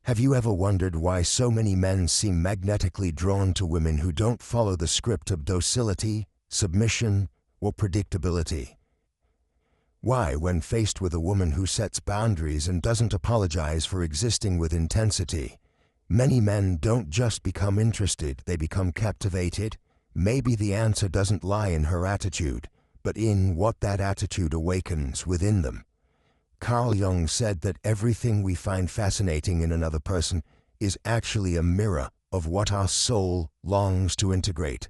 Have you ever wondered why so many men seem magnetically drawn to women who don't follow the script of docility, submission, or predictability? Why, when faced with a woman who sets boundaries and doesn't apologize for existing with intensity, many men don't just become interested, they become captivated? Maybe the answer doesn't lie in her attitude, but in what that attitude awakens within them. Carl Jung said that everything we find fascinating in another person is actually a mirror of what our soul longs to integrate.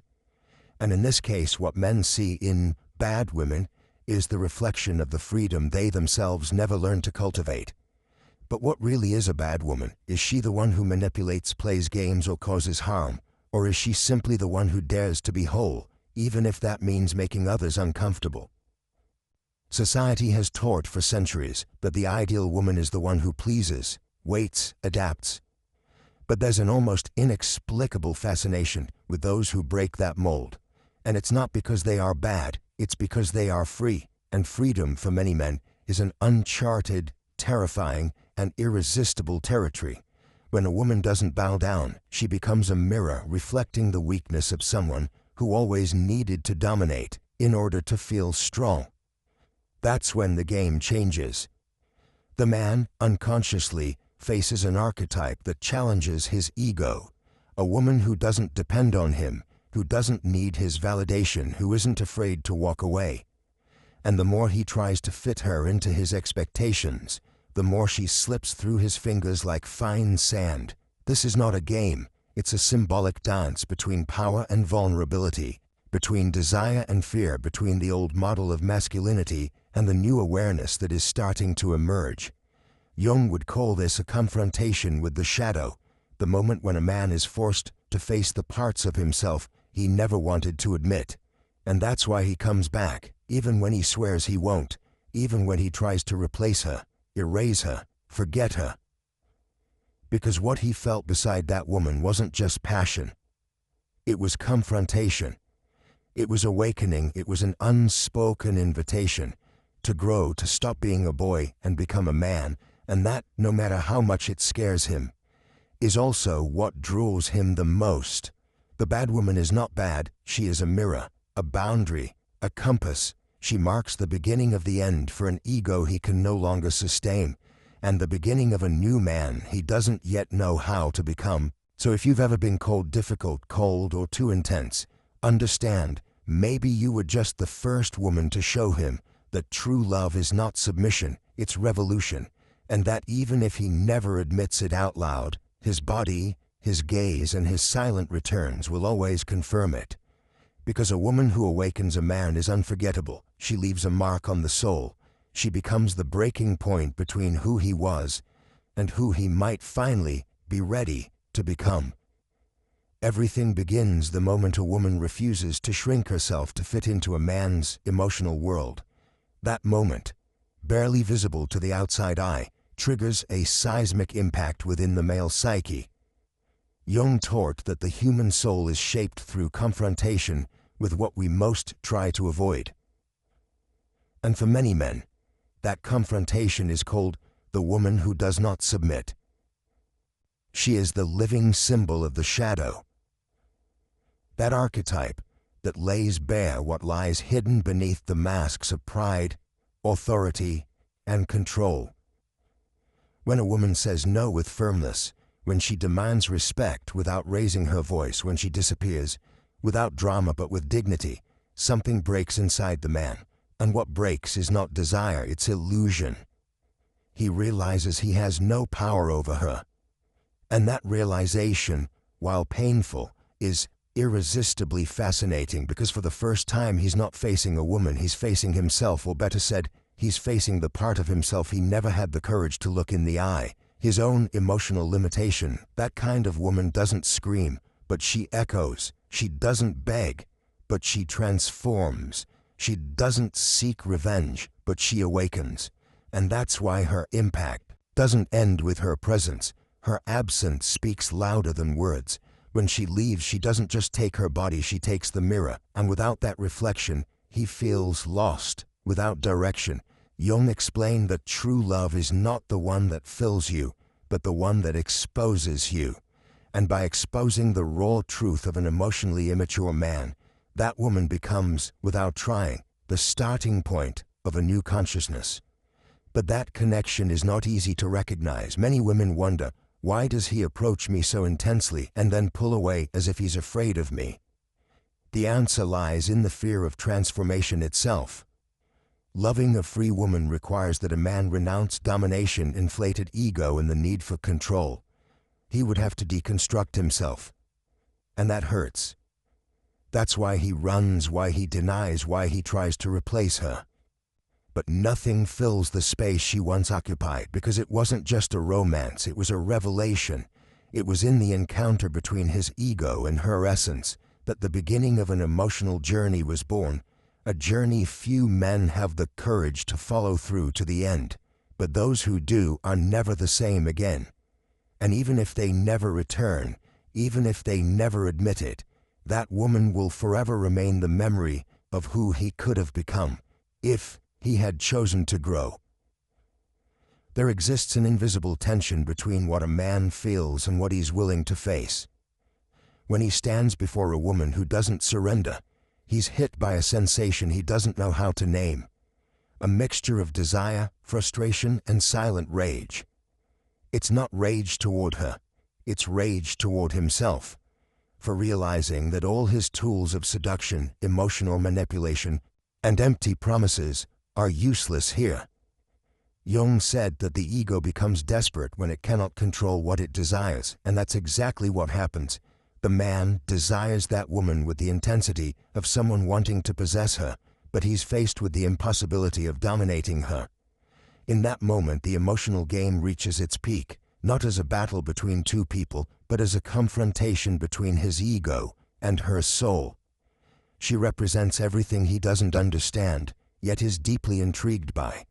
And in this case, what men see in bad women is the reflection of the freedom they themselves never learned to cultivate. But what really is a bad woman? Is she the one who manipulates, plays games, or causes harm? Or is she simply the one who dares to be whole, even if that means making others uncomfortable? Society has taught for centuries that the ideal woman is the one who pleases, waits, adapts. But there's an almost inexplicable fascination with those who break that mold. And it's not because they are bad, it's because they are free. And freedom, for many men, is an uncharted, terrifying, and irresistible territory. When a woman doesn't bow down, she becomes a mirror reflecting the weakness of someone who always needed to dominate in order to feel strong. That's when the game changes. The man, unconsciously, faces an archetype that challenges his ego, a woman who doesn't depend on him, who doesn't need his validation, who isn't afraid to walk away. And the more he tries to fit her into his expectations, the more she slips through his fingers like fine sand. This is not a game, it's a symbolic dance between power and vulnerability, between desire and fear, between the old model of masculinity and the new awareness that is starting to emerge. Jung would call this a confrontation with the shadow, the moment when a man is forced to face the parts of himself he never wanted to admit. And that's why he comes back, even when he swears he won't, even when he tries to replace her, erase her, forget her. Because what he felt beside that woman wasn't just passion. It was confrontation. It was awakening. It was an unspoken invitation to grow, to stop being a boy and become a man, and that, no matter how much it scares him, is also what draws him the most. The bad woman is not bad, she is a mirror, a boundary, a compass. She marks the beginning of the end for an ego he can no longer sustain, and the beginning of a new man he doesn't yet know how to become. So if you've ever been called difficult, cold, or too intense, understand, maybe you were just the first woman to show him that true love is not submission, it's revolution, and that even if he never admits it out loud, his body, his gaze, and his silent returns will always confirm it. Because a woman who awakens a man is unforgettable. She leaves a mark on the soul. She becomes the breaking point between who he was and who he might finally be ready to become. Everything begins the moment a woman refuses to shrink herself to fit into a man's emotional world. That moment, barely visible to the outside eye, triggers a seismic impact within the male psyche. Jung taught that the human soul is shaped through confrontation with what we most try to avoid. And for many men, that confrontation is called the woman who does not submit. She is the living symbol of the shadow. That archetype that lays bare what lies hidden beneath the masks of pride, authority, and control. When a woman says no with firmness, when she demands respect without raising her voice, when she disappears without drama but with dignity, something breaks inside the man. And what breaks is not desire, it's illusion. He realizes he has no power over her. And that realization, while painful, is irresistibly fascinating, because for the first time he's not facing a woman, he's facing himself, or better said, he's facing the part of himself he never had the courage to look in the eye, his own emotional limitation. That kind of woman doesn't scream, but she echoes. She doesn't beg, but she transforms. She doesn't seek revenge, but she awakens. And that's why her impact doesn't end with her presence. Her absence speaks louder than words. When she leaves, she doesn't just take her body, she takes the mirror. And without that reflection, he feels lost, without direction. Jung explained that true love is not the one that fills you, but the one that exposes you. And by exposing the raw truth of an emotionally immature man, that woman becomes, without trying, the starting point of a new consciousness. But that connection is not easy to recognize. Many women wonder, why does he approach me so intensely and then pull away as if he's afraid of me? The answer lies in the fear of transformation itself. Loving a free woman requires that a man renounce domination, inflated ego, and the need for control. He would have to deconstruct himself. And that hurts. That's why he runs, why he denies, why he tries to replace her. But nothing fills the space she once occupied, because it wasn't just a romance, it was a revelation. It was in the encounter between his ego and her essence that the beginning of an emotional journey was born, a journey few men have the courage to follow through to the end. But those who do are never the same again. And even if they never return, even if they never admit it, that woman will forever remain the memory of who he could have become, if he had chosen to grow. There exists an invisible tension between what a man feels and what he's willing to face. When he stands before a woman who doesn't surrender, he's hit by a sensation he doesn't know how to name, a mixture of desire, frustration, and silent rage. It's not rage toward her, it's rage toward himself, for realizing that all his tools of seduction, emotional manipulation, and empty promises are useless here. Jung said that the ego becomes desperate when it cannot control what it desires, and that's exactly what happens. The man desires that woman with the intensity of someone wanting to possess her, but he's faced with the impossibility of dominating her. In that moment, the emotional game reaches its peak, not as a battle between two people, but as a confrontation between his ego and her soul. She represents everything he doesn't understand, yet is deeply intrigued by.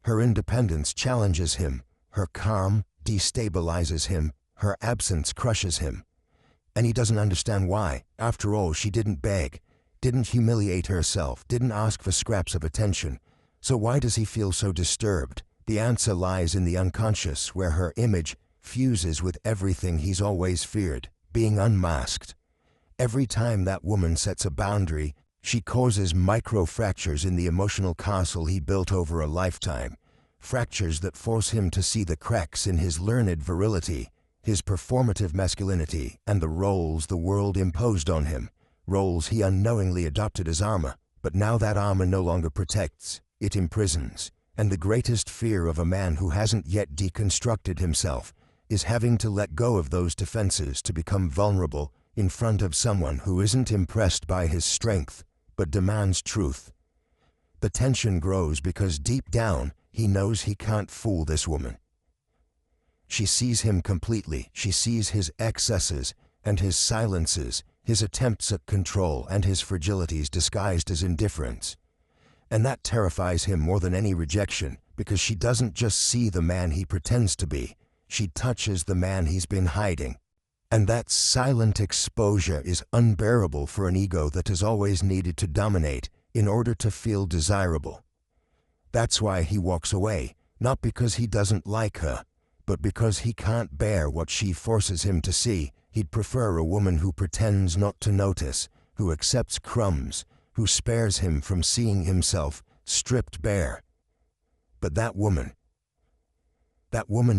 Her independence challenges him, her calm destabilizes him, her absence crushes him. And he doesn't understand why. After all, she didn't beg, didn't humiliate herself, didn't ask for scraps of attention. So why does he feel so disturbed? The answer lies in the unconscious, where her image fuses with everything he's always feared, being unmasked. Every time that woman sets a boundary, she causes micro-fractures in the emotional castle he built over a lifetime, fractures that force him to see the cracks in his learned virility, his performative masculinity, and the roles the world imposed on him, roles he unknowingly adopted as armor. But now that armor no longer protects, it imprisons. And the greatest fear of a man who hasn't yet deconstructed himself is having to let go of those defenses to become vulnerable in front of someone who isn't impressed by his strength, but demands truth. The tension grows because deep down, he knows he can't fool this woman. She sees him completely. She sees his excesses and his silences, his attempts at control and his fragilities disguised as indifference. And that terrifies him more than any rejection, because she doesn't just see the man he pretends to be, she touches the man he's been hiding. And that silent exposure is unbearable for an ego that has always needed to dominate in order to feel desirable. That's why he walks away, not because he doesn't like her, but because he can't bear what she forces him to see. He'd prefer a woman who pretends not to notice, who accepts crumbs, who spares him from seeing himself stripped bare. But that woman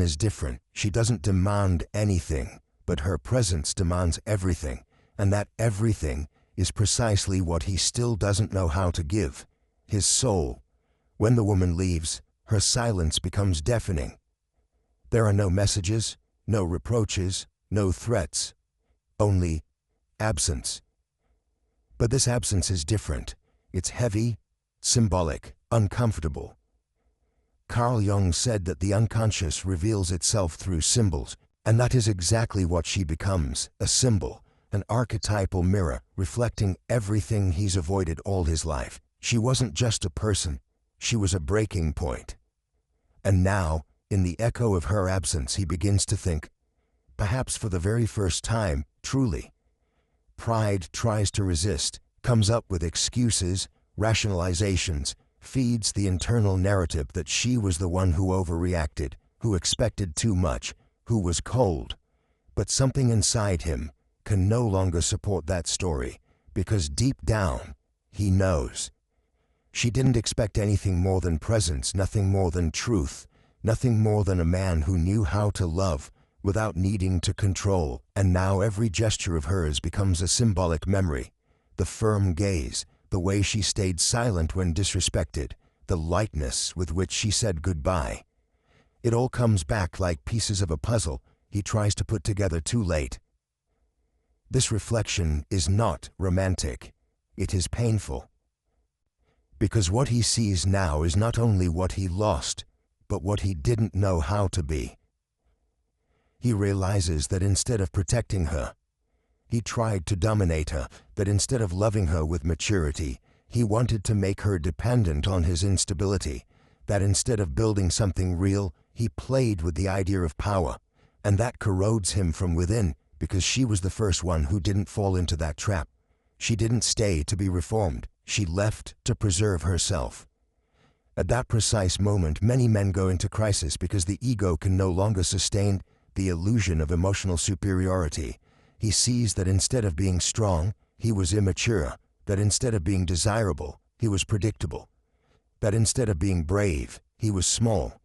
is different. She doesn't demand anything, but her presence demands everything, and that everything is precisely what he still doesn't know how to give, his soul. When the woman leaves, her silence becomes deafening. There are no messages, no reproaches, no threats, only absence. But this absence is different. It's heavy, symbolic, uncomfortable. Carl Jung said that the unconscious reveals itself through symbols, and that is exactly what she becomes, a symbol, an archetypal mirror reflecting everything he's avoided all his life. She wasn't just a person, she was a breaking point. And now, in the echo of her absence, he begins to think, perhaps for the very first time, truly. Pride tries to resist, comes up with excuses, rationalizations, feeds the internal narrative that she was the one who overreacted, who expected too much, who was cold. But something inside him can no longer support that story, because deep down, he knows. She didn't expect anything more than presence, nothing more than truth, nothing more than a man who knew how to love without needing to control. And now every gesture of hers becomes a symbolic memory. The firm gaze, the way she stayed silent when disrespected, the lightness with which she said goodbye. It all comes back like pieces of a puzzle he tries to put together too late. This reflection is not romantic. It is painful. Because what he sees now is not only what he lost, but what he didn't know how to be. He realizes that instead of protecting her, he tried to dominate her, that instead of loving her with maturity, he wanted to make her dependent on his instability, that instead of building something real, he played with the idea of power, and that corrodes him from within, because she was the first one who didn't fall into that trap. She didn't stay to be reformed. She left to preserve herself. At that precise moment, many men go into crisis because the ego can no longer sustain the illusion of emotional superiority. He sees that instead of being strong, he was immature, that instead of being desirable, he was predictable, that instead of being brave, he was small.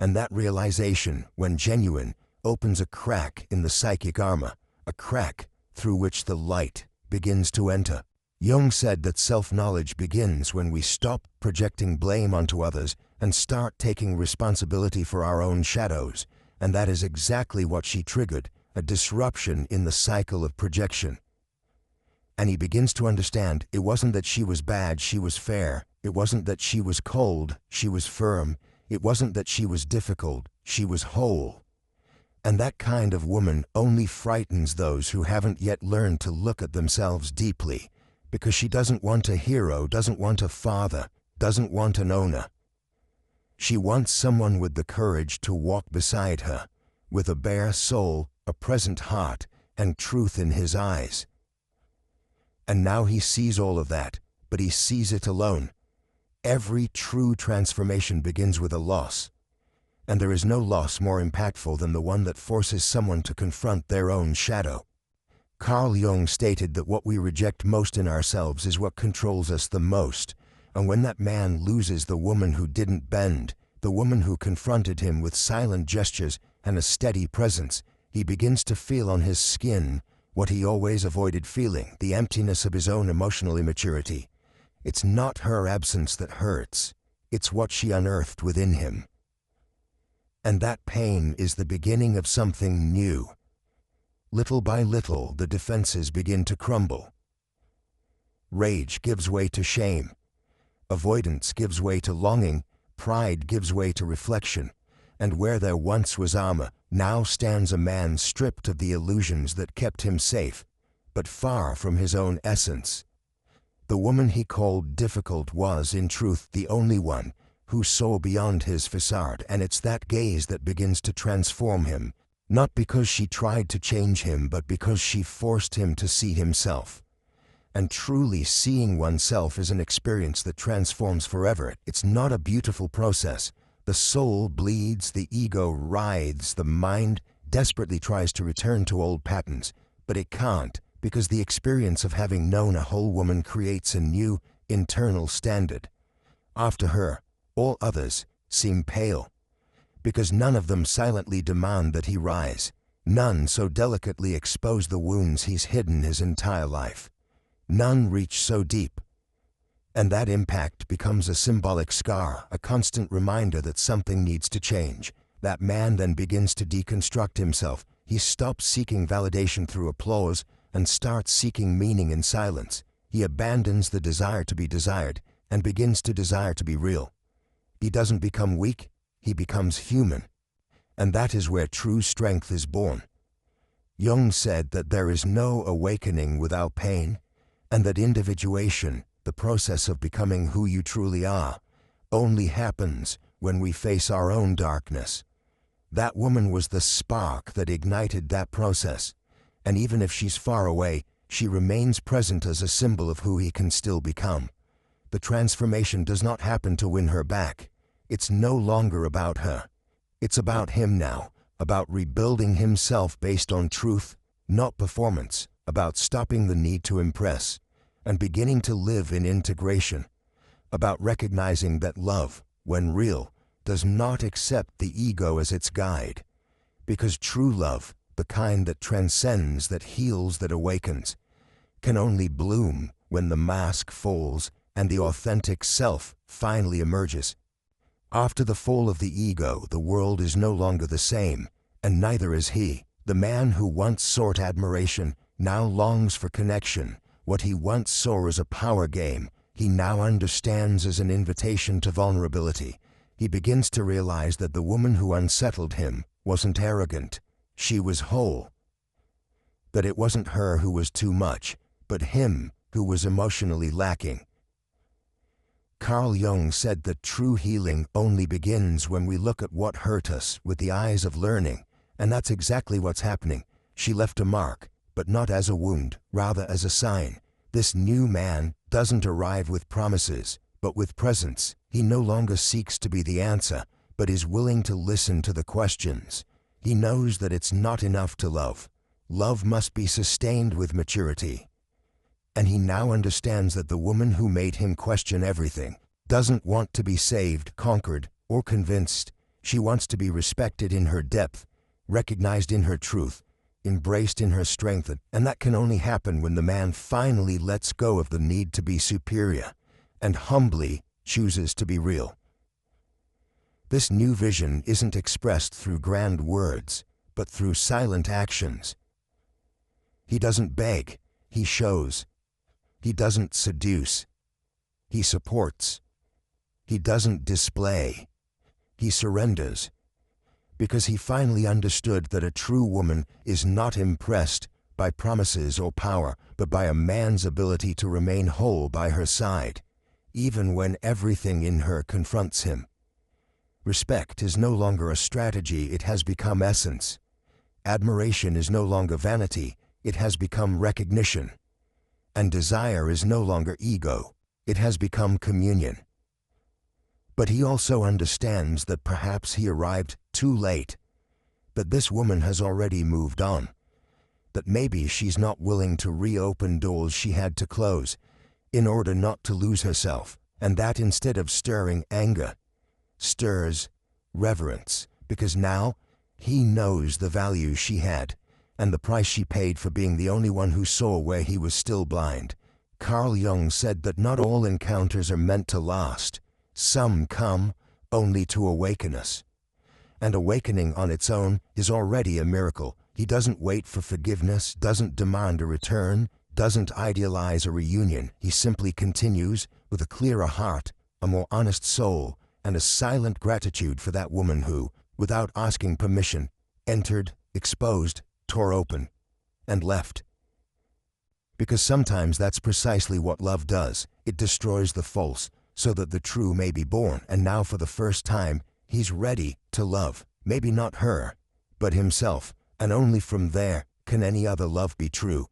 And that realization, when genuine, opens a crack in the psychic armor, a crack through which the light begins to enter. Jung said that self-knowledge begins when we stop projecting blame onto others and start taking responsibility for our own shadows, and that is exactly what she triggered, a disruption in the cycle of projection. And he begins to understand it wasn't that she was bad, she was fair. It wasn't that she was cold, she was firm. It wasn't that she was difficult, she was whole. And that kind of woman only frightens those who haven't yet learned to look at themselves deeply, because she doesn't want a hero, doesn't want a father, doesn't want an owner. She wants someone with the courage to walk beside her, with a bare soul, a present heart, and truth in his eyes. And now he sees all of that, but he sees it alone. Every true transformation begins with a loss, and there is no loss more impactful than the one that forces someone to confront their own shadow. Carl Jung stated that what we reject most in ourselves is what controls us the most, and when that man loses the woman who didn't bend, the woman who confronted him with silent gestures and a steady presence, he begins to feel on his skin what he always avoided feeling, the emptiness of his own emotional immaturity. It's not her absence that hurts, it's what she unearthed within him. And that pain is the beginning of something new. Little by little, the defenses begin to crumble. Rage gives way to shame. Avoidance gives way to longing. Pride gives way to reflection. And where there once was armor, now stands a man stripped of the illusions that kept him safe, but far from his own essence. The woman he called difficult was, in truth, the only one who saw beyond his facade, and it's that gaze that begins to transform him. Not because she tried to change him, but because she forced him to see himself. And truly seeing oneself is an experience that transforms forever. It's not a beautiful process. The soul bleeds, the ego writhes, the mind desperately tries to return to old patterns, but it can't, because the experience of having known a whole woman creates a new, internal standard. After her, all others seem pale, because none of them silently demand that he rise. None so delicately expose the wounds he's hidden his entire life. None reach so deep. And that impact becomes a symbolic scar, a constant reminder that something needs to change. That man then begins to deconstruct himself. He stops seeking validation through applause and starts seeking meaning in silence. He abandons the desire to be desired and begins to desire to be real. He doesn't become weak. He becomes human, and that is where true strength is born. Jung said that there is no awakening without pain, and that individuation, the process of becoming who you truly are, only happens when we face our own darkness. That woman was the spark that ignited that process, and even if she's far away, she remains present as a symbol of who he can still become. The transformation does not happen to win her back. It's no longer about her. It's about him now, about rebuilding himself based on truth, not performance, about stopping the need to impress, and beginning to live in integration, about recognizing that love, when real, does not accept the ego as its guide, because true love, the kind that transcends, that heals, that awakens, can only bloom when the mask falls and the authentic self finally emerges. After the fall of the ego, the world is no longer the same, and neither is he. The man who once sought admiration now longs for connection. What he once saw as a power game, he now understands as an invitation to vulnerability. He begins to realize that the woman who unsettled him wasn't arrogant, she was whole. That it wasn't her who was too much, but him who was emotionally lacking. Carl Jung said that true healing only begins when we look at what hurt us with the eyes of learning, and that's exactly what's happening. She left a mark, but not as a wound, rather as a sign. This new man doesn't arrive with promises, but with presence. He no longer seeks to be the answer, but is willing to listen to the questions. He knows that it's not enough to love. Love must be sustained with maturity. And he now understands that the woman who made him question everything doesn't want to be saved, conquered, or convinced. She wants to be respected in her depth, recognized in her truth, embraced in her strength, and that can only happen when the man finally lets go of the need to be superior and humbly chooses to be real. This new vision isn't expressed through grand words, but through silent actions. He doesn't beg, he shows. He doesn't seduce, he supports. He doesn't display, he surrenders. Because he finally understood that a true woman is not impressed by promises or power, but by a man's ability to remain whole by her side, even when everything in her confronts him. Respect is no longer a strategy, it has become essence. Admiration is no longer vanity, it has become recognition. And desire is no longer ego, it has become communion. But he also understands that perhaps he arrived too late, that this woman has already moved on, that maybe she's not willing to reopen doors she had to close in order not to lose herself, and that instead of stirring anger, stirs reverence, because now he knows the value she had and the price she paid for being the only one who saw where he was still blind. Carl Jung said that not all encounters are meant to last. Some come only to awaken us. And awakening on its own is already a miracle. He doesn't wait for forgiveness, doesn't demand a return, doesn't idealize a reunion. He simply continues with a clearer heart, a more honest soul, and a silent gratitude for that woman who, without asking permission, entered, exposed, tore open, and left. Because sometimes that's precisely what love does. It destroys the false, so that the true may be born. And now for the first time, he's ready to love. Maybe not her, but himself. And only from there can any other love be true.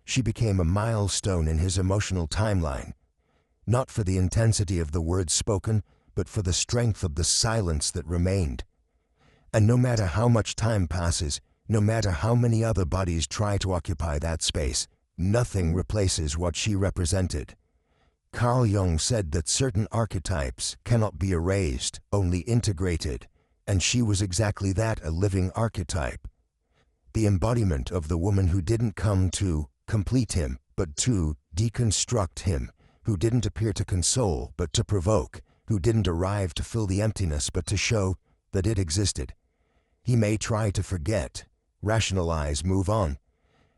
She became a milestone in his emotional timeline, not for the intensity of the words spoken, but for the strength of the silence that remained. And no matter how much time passes, no matter how many other bodies try to occupy that space, nothing replaces what she represented. Carl Jung said that certain archetypes cannot be erased, only integrated, and she was exactly that, a living archetype. The embodiment of the woman who didn't come to complete him, but to deconstruct him, who didn't appear to console, but to provoke, who didn't arrive to fill the emptiness, but to show that it existed. He may try to forget, rationalize, move on.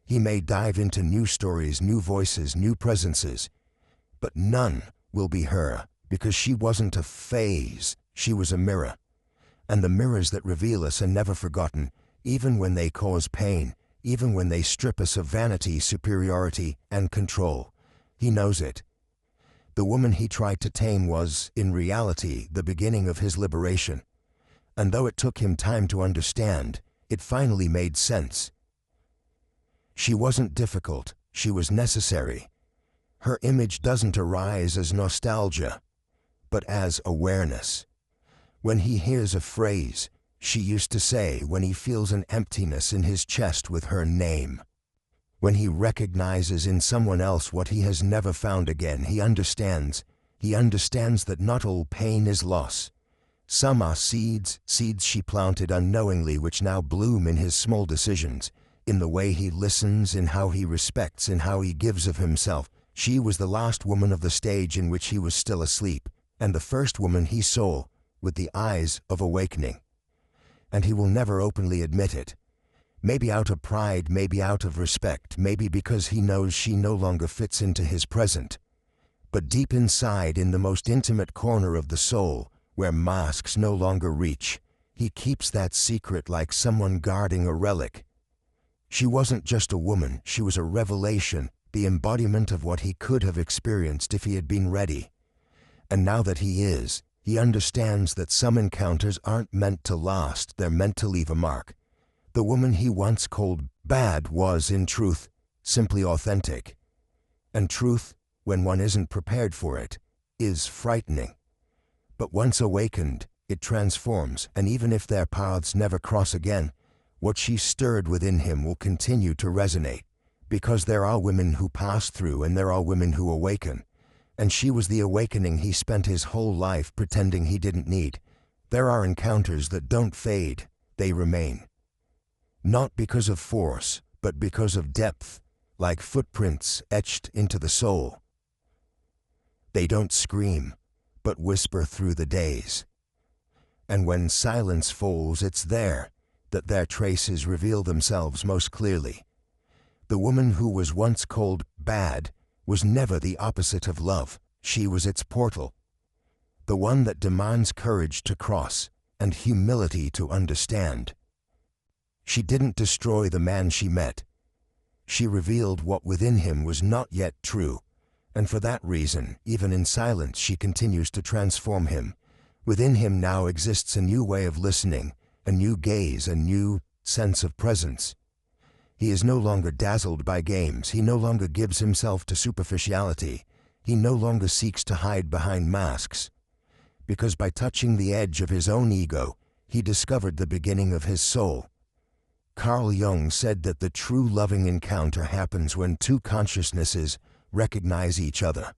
He may dive into new stories, new voices, new presences, but none will be her, because she wasn't a phase, she was a mirror. And the mirrors that reveal us are never forgotten, even when they cause pain, even when they strip us of vanity, superiority, and control. He knows it. The woman he tried to tame was, in reality, the beginning of his liberation. And though it took him time to understand, it finally made sense. She wasn't difficult, she was necessary. Her image doesn't arise as nostalgia, but as awareness. When he hears a phrase, she used to say when he feels an emptiness in his chest with her name. When he recognizes in someone else what he has never found again, he understands that not all pain is loss. Some are seeds she planted unknowingly, which now bloom in his small decisions, in the way he listens, in how he respects, in how he gives of himself. She was the last woman of the stage in which he was still asleep, and the first woman he saw with the eyes of awakening. And he will never openly admit it. Maybe out of pride, maybe out of respect, maybe because he knows she no longer fits into his present. But deep inside, in the most intimate corner of the soul, where masks no longer reach, he keeps that secret like someone guarding a relic. She wasn't just a woman, she was a revelation, the embodiment of what he could have experienced if he had been ready. And now that he is, he understands that some encounters aren't meant to last, they're meant to leave a mark. The woman he once called bad was, in truth, simply authentic. And truth, when one isn't prepared for it, is frightening. But once awakened, it transforms, and even if their paths never cross again, what she stirred within him will continue to resonate, because there are women who pass through and there are women who awaken, and she was the awakening he spent his whole life pretending he didn't need. There are encounters that don't fade, they remain. Not because of force, but because of depth, like footprints etched into the soul. They don't scream, but whisper through the days. And when silence falls, it's there that their traces reveal themselves most clearly. The woman who was once called bad was never the opposite of love. She was its portal. The one that demands courage to cross and humility to understand. She didn't destroy the man she met. She revealed what within him was not yet true, and for that reason, even in silence, she continues to transform him. Within him now exists a new way of listening, a new gaze, a new sense of presence. He is no longer dazzled by games. He no longer gives himself to superficiality. He no longer seeks to hide behind masks. Because by touching the edge of his own ego, he discovered the beginning of his soul. Carl Jung said that the true loving encounter happens when two consciousnesses recognize each other.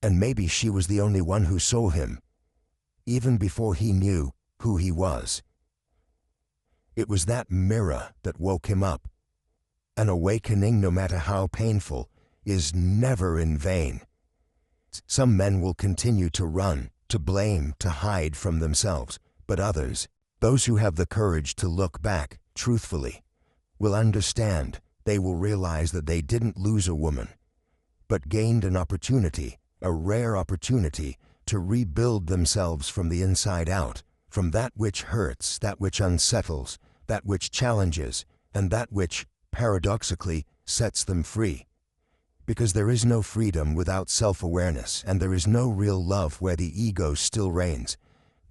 And maybe she was the only one who saw him, even before he knew who he was. It was that mirror that woke him up. An awakening, no matter how painful, is never in vain. Some men will continue to run, to blame, to hide from themselves, but others, those who have the courage to look back truthfully, will understand. They will realize that they didn't lose a woman, but gained an opportunity, a rare opportunity, to rebuild themselves from the inside out, from that which hurts, that which unsettles, that which challenges, and that which, paradoxically, sets them free. Because there is no freedom without self-awareness, and there is no real love where the ego still reigns.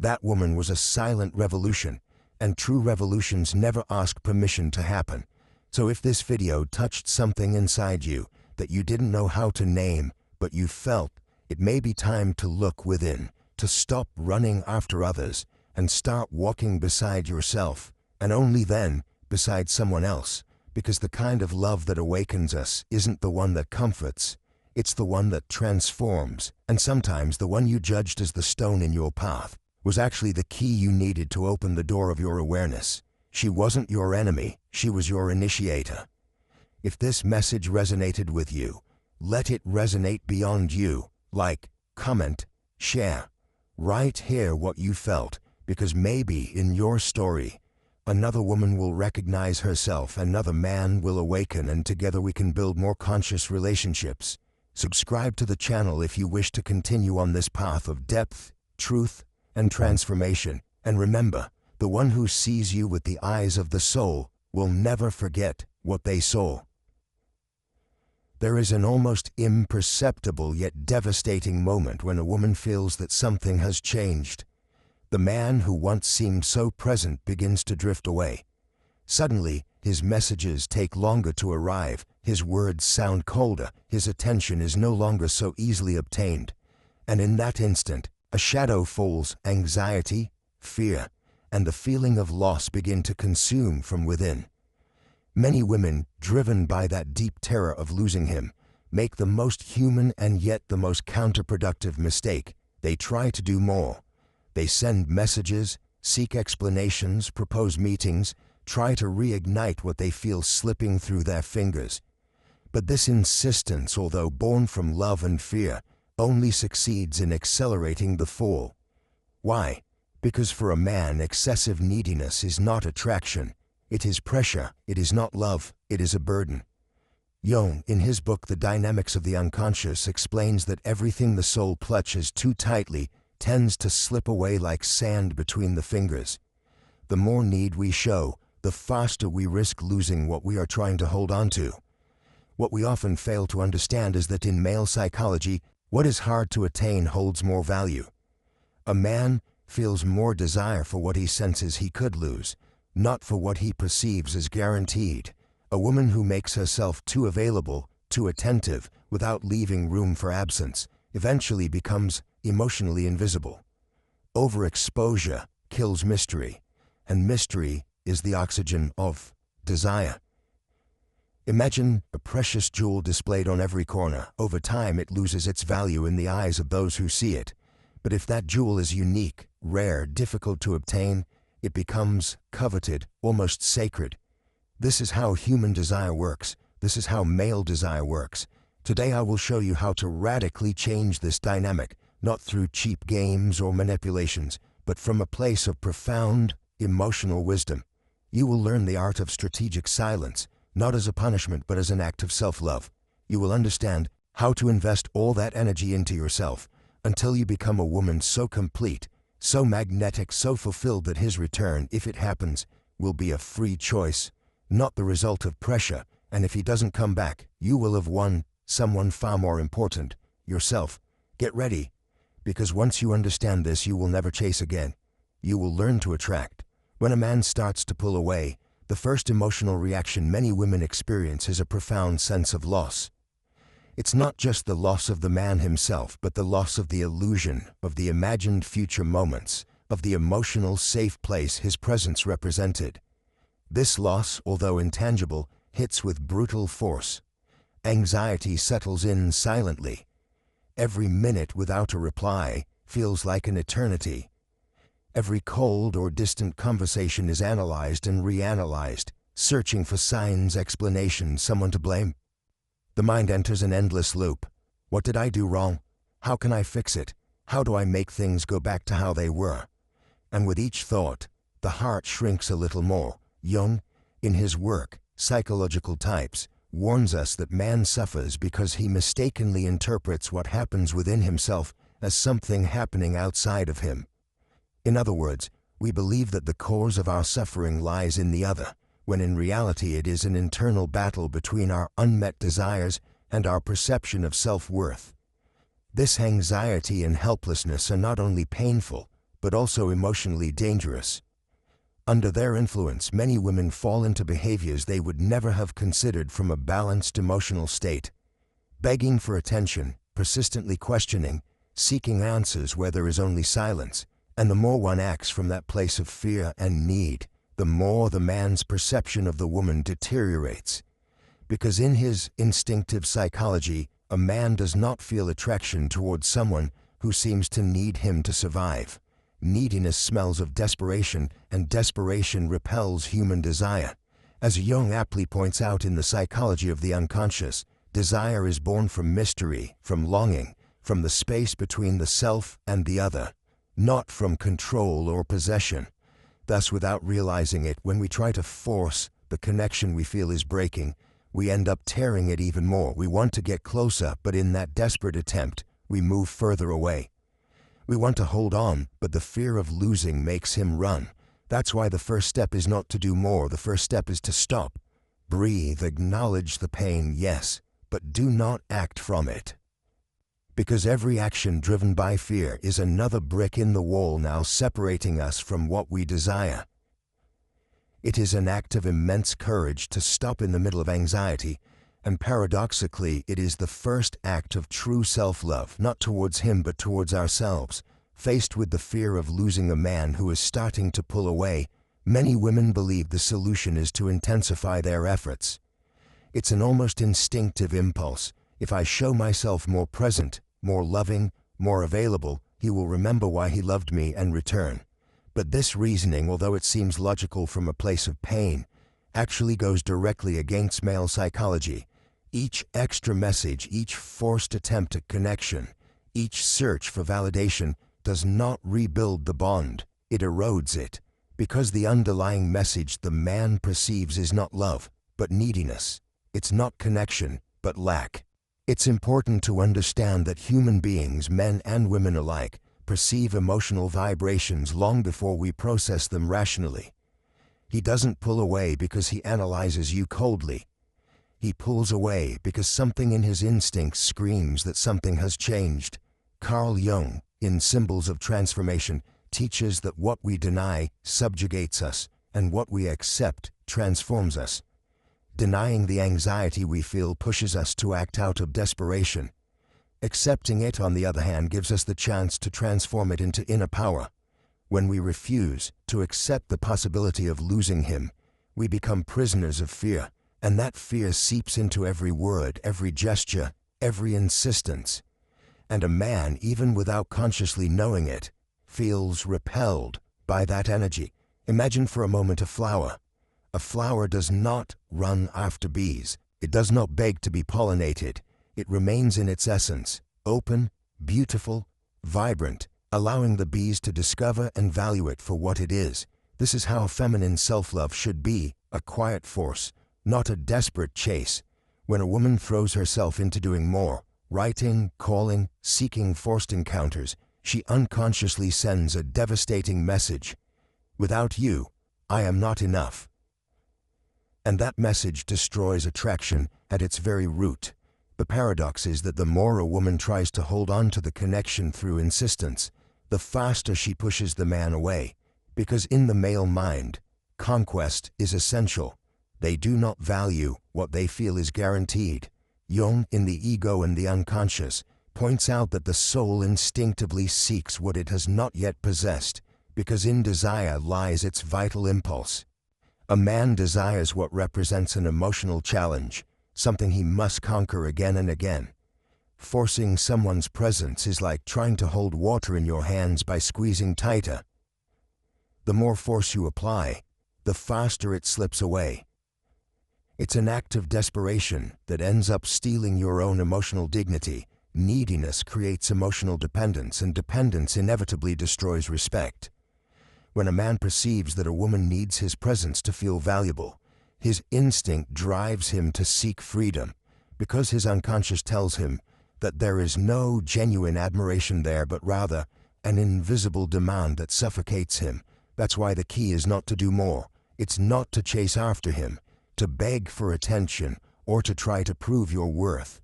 That woman was a silent revolution, and true revolutions never ask permission to happen. So if this video touched something inside you that you didn't know how to name, but you felt, it may be time to look within, to stop running after others, and start walking beside yourself, and only then beside someone else, because the kind of love that awakens us isn't the one that comforts, it's the one that transforms, and sometimes the one you judged as the stone in your path was actually the key you needed to open the door of your awareness. She wasn't your enemy, she was your initiator. If this message resonated with you, let it resonate beyond you. Like, comment, share. Write here what you felt, because maybe in your story, another woman will recognize herself, another man will awaken, and together we can build more conscious relationships. Subscribe to the channel if you wish to continue on this path of depth, truth, and transformation. And remember, the one who sees you with the eyes of the soul will never forget what they saw. There is an almost imperceptible yet devastating moment when a woman feels that something has changed. The man who once seemed so present begins to drift away. Suddenly, his messages take longer to arrive, his words sound colder, his attention is no longer so easily obtained. And in that instant, a shadow falls, anxiety, fear, and the feeling of loss begin to consume from within. Many women, driven by that deep terror of losing him, make the most human and yet the most counterproductive mistake. They try to do more. They send messages, seek explanations, propose meetings, try to reignite what they feel slipping through their fingers. But this insistence, although born from love and fear, only succeeds in accelerating the fall. Why? Because for a man, excessive neediness is not attraction. It is pressure. It is not love. It is a burden. Jung, in his book The Dynamics of the Unconscious, explains that everything the soul clutches too tightly tends to slip away like sand between the fingers. The more need we show, the faster we risk losing what we are trying to hold on to. What we often fail to understand is that in male psychology, what is hard to attain holds more value. A man feels more desire for what he senses he could lose, not for what he perceives as guaranteed. A woman who makes herself too available, too attentive, without leaving room for absence, eventually becomes emotionally invisible. Overexposure kills mystery, and mystery is the oxygen of desire. Imagine a precious jewel displayed on every corner. Over time, it loses its value in the eyes of those who see it. But if that jewel is unique, rare, difficult to obtain, it becomes coveted, almost sacred. This is how human desire works. This is how male desire works. Today I will show you how to radically change this dynamic, not through cheap games or manipulations, but from a place of profound emotional wisdom. You will learn the art of strategic silence, not as a punishment but as an act of self-love. You will understand how to invest all that energy into yourself until you become a woman so complete, so magnetic, so fulfilled that his return, if it happens, will be a free choice, not the result of pressure. And if he doesn't come back, you will have won someone far more important, yourself. Get ready, because once you understand this, you will never chase again. You will learn to attract. When a man starts to pull away, the first emotional reaction many women experience is a profound sense of loss. It's not just the loss of the man himself, but the loss of the illusion, of the imagined future moments, of the emotional safe place his presence represented. This loss, although intangible, hits with brutal force. Anxiety settles in silently. Every minute without a reply feels like an eternity. Every cold or distant conversation is analyzed and reanalyzed, searching for signs, explanations, someone to blame. The mind enters an endless loop. What did I do wrong? How can I fix it? How do I make things go back to how they were? And with each thought, the heart shrinks a little more. Jung, in his work, Psychological Types, warns us that man suffers because he mistakenly interprets what happens within himself as something happening outside of him. In other words, we believe that the cause of our suffering lies in the other, when in reality it is an internal battle between our unmet desires and our perception of self-worth. This anxiety and helplessness are not only painful, but also emotionally dangerous. Under their influence, many women fall into behaviors they would never have considered from a balanced emotional state. Begging for attention, persistently questioning, seeking answers where there is only silence. And the more one acts from that place of fear and need, the more the man's perception of the woman deteriorates. Because in his instinctive psychology, a man does not feel attraction towards someone who seems to need him to survive. Neediness smells of desperation, and desperation repels human desire. As Jung aptly points out in The Psychology of the Unconscious, desire is born from mystery, from longing, from the space between the self and the other, not from control or possession. Thus, without realizing it, when we try to force the connection we feel is breaking, we end up tearing it even more. We want to get closer, but in that desperate attempt, we move further away. We want to hold on, but the fear of losing makes him run. That's why the first step is not to do more. The first step is to stop. Breathe, acknowledge the pain, yes, but do not act from it. Because every action driven by fear is another brick in the wall now separating us from what we desire. It is an act of immense courage to stop in the middle of anxiety, and paradoxically, it is the first act of true self-love, not towards him but towards ourselves. Faced with the fear of losing a man who is starting to pull away, many women believe the solution is to intensify their efforts. It's an almost instinctive impulse. If I show myself more present, more loving, more available, he will remember why he loved me and return. But this reasoning, although it seems logical from a place of pain, actually goes directly against male psychology. Each extra message, each forced attempt at connection, each search for validation does not rebuild the bond, it erodes it, because the underlying message the man perceives is not love, but neediness. It's not connection, but lack. It's important to understand that human beings, men and women alike, perceive emotional vibrations long before we process them rationally. He doesn't pull away because he analyzes you coldly. He pulls away because something in his instincts screams that something has changed. Carl Jung, in Symbols of Transformation, teaches that what we deny subjugates us, and what we accept transforms us. Denying the anxiety we feel pushes us to act out of desperation. Accepting it, on the other hand, gives us the chance to transform it into inner power. When we refuse to accept the possibility of losing him, we become prisoners of fear, and that fear seeps into every word, every gesture, every insistence. And a man, even without consciously knowing it, feels repelled by that energy. Imagine for a moment a flower. A flower does not run after bees. It does not beg to be pollinated. It remains in its essence, open, beautiful, vibrant, allowing the bees to discover and value it for what it is. This is how feminine self-love should be, a quiet force, not a desperate chase. When a woman throws herself into doing more, writing, calling, seeking forced encounters, she unconsciously sends a devastating message. Without you, I am not enough. And that message destroys attraction at its very root. The paradox is that the more a woman tries to hold on to the connection through insistence, the faster she pushes the man away. Because in the male mind, conquest is essential. They do not value what they feel is guaranteed. Jung, in The Ego and the Unconscious, points out that the soul instinctively seeks what it has not yet possessed, because in desire lies its vital impulse. A man desires what represents an emotional challenge, something he must conquer again and again. Forcing someone's presence is like trying to hold water in your hands by squeezing tighter. The more force you apply, the faster it slips away. It's an act of desperation that ends up stealing your own emotional dignity. Neediness creates emotional dependence, and dependence inevitably destroys respect. When a man perceives that a woman needs his presence to feel valuable, his instinct drives him to seek freedom, because his unconscious tells him that there is no genuine admiration there, but rather an invisible demand that suffocates him. That's why the key is not to do more. It's not to chase after him, to beg for attention, or to try to prove your worth.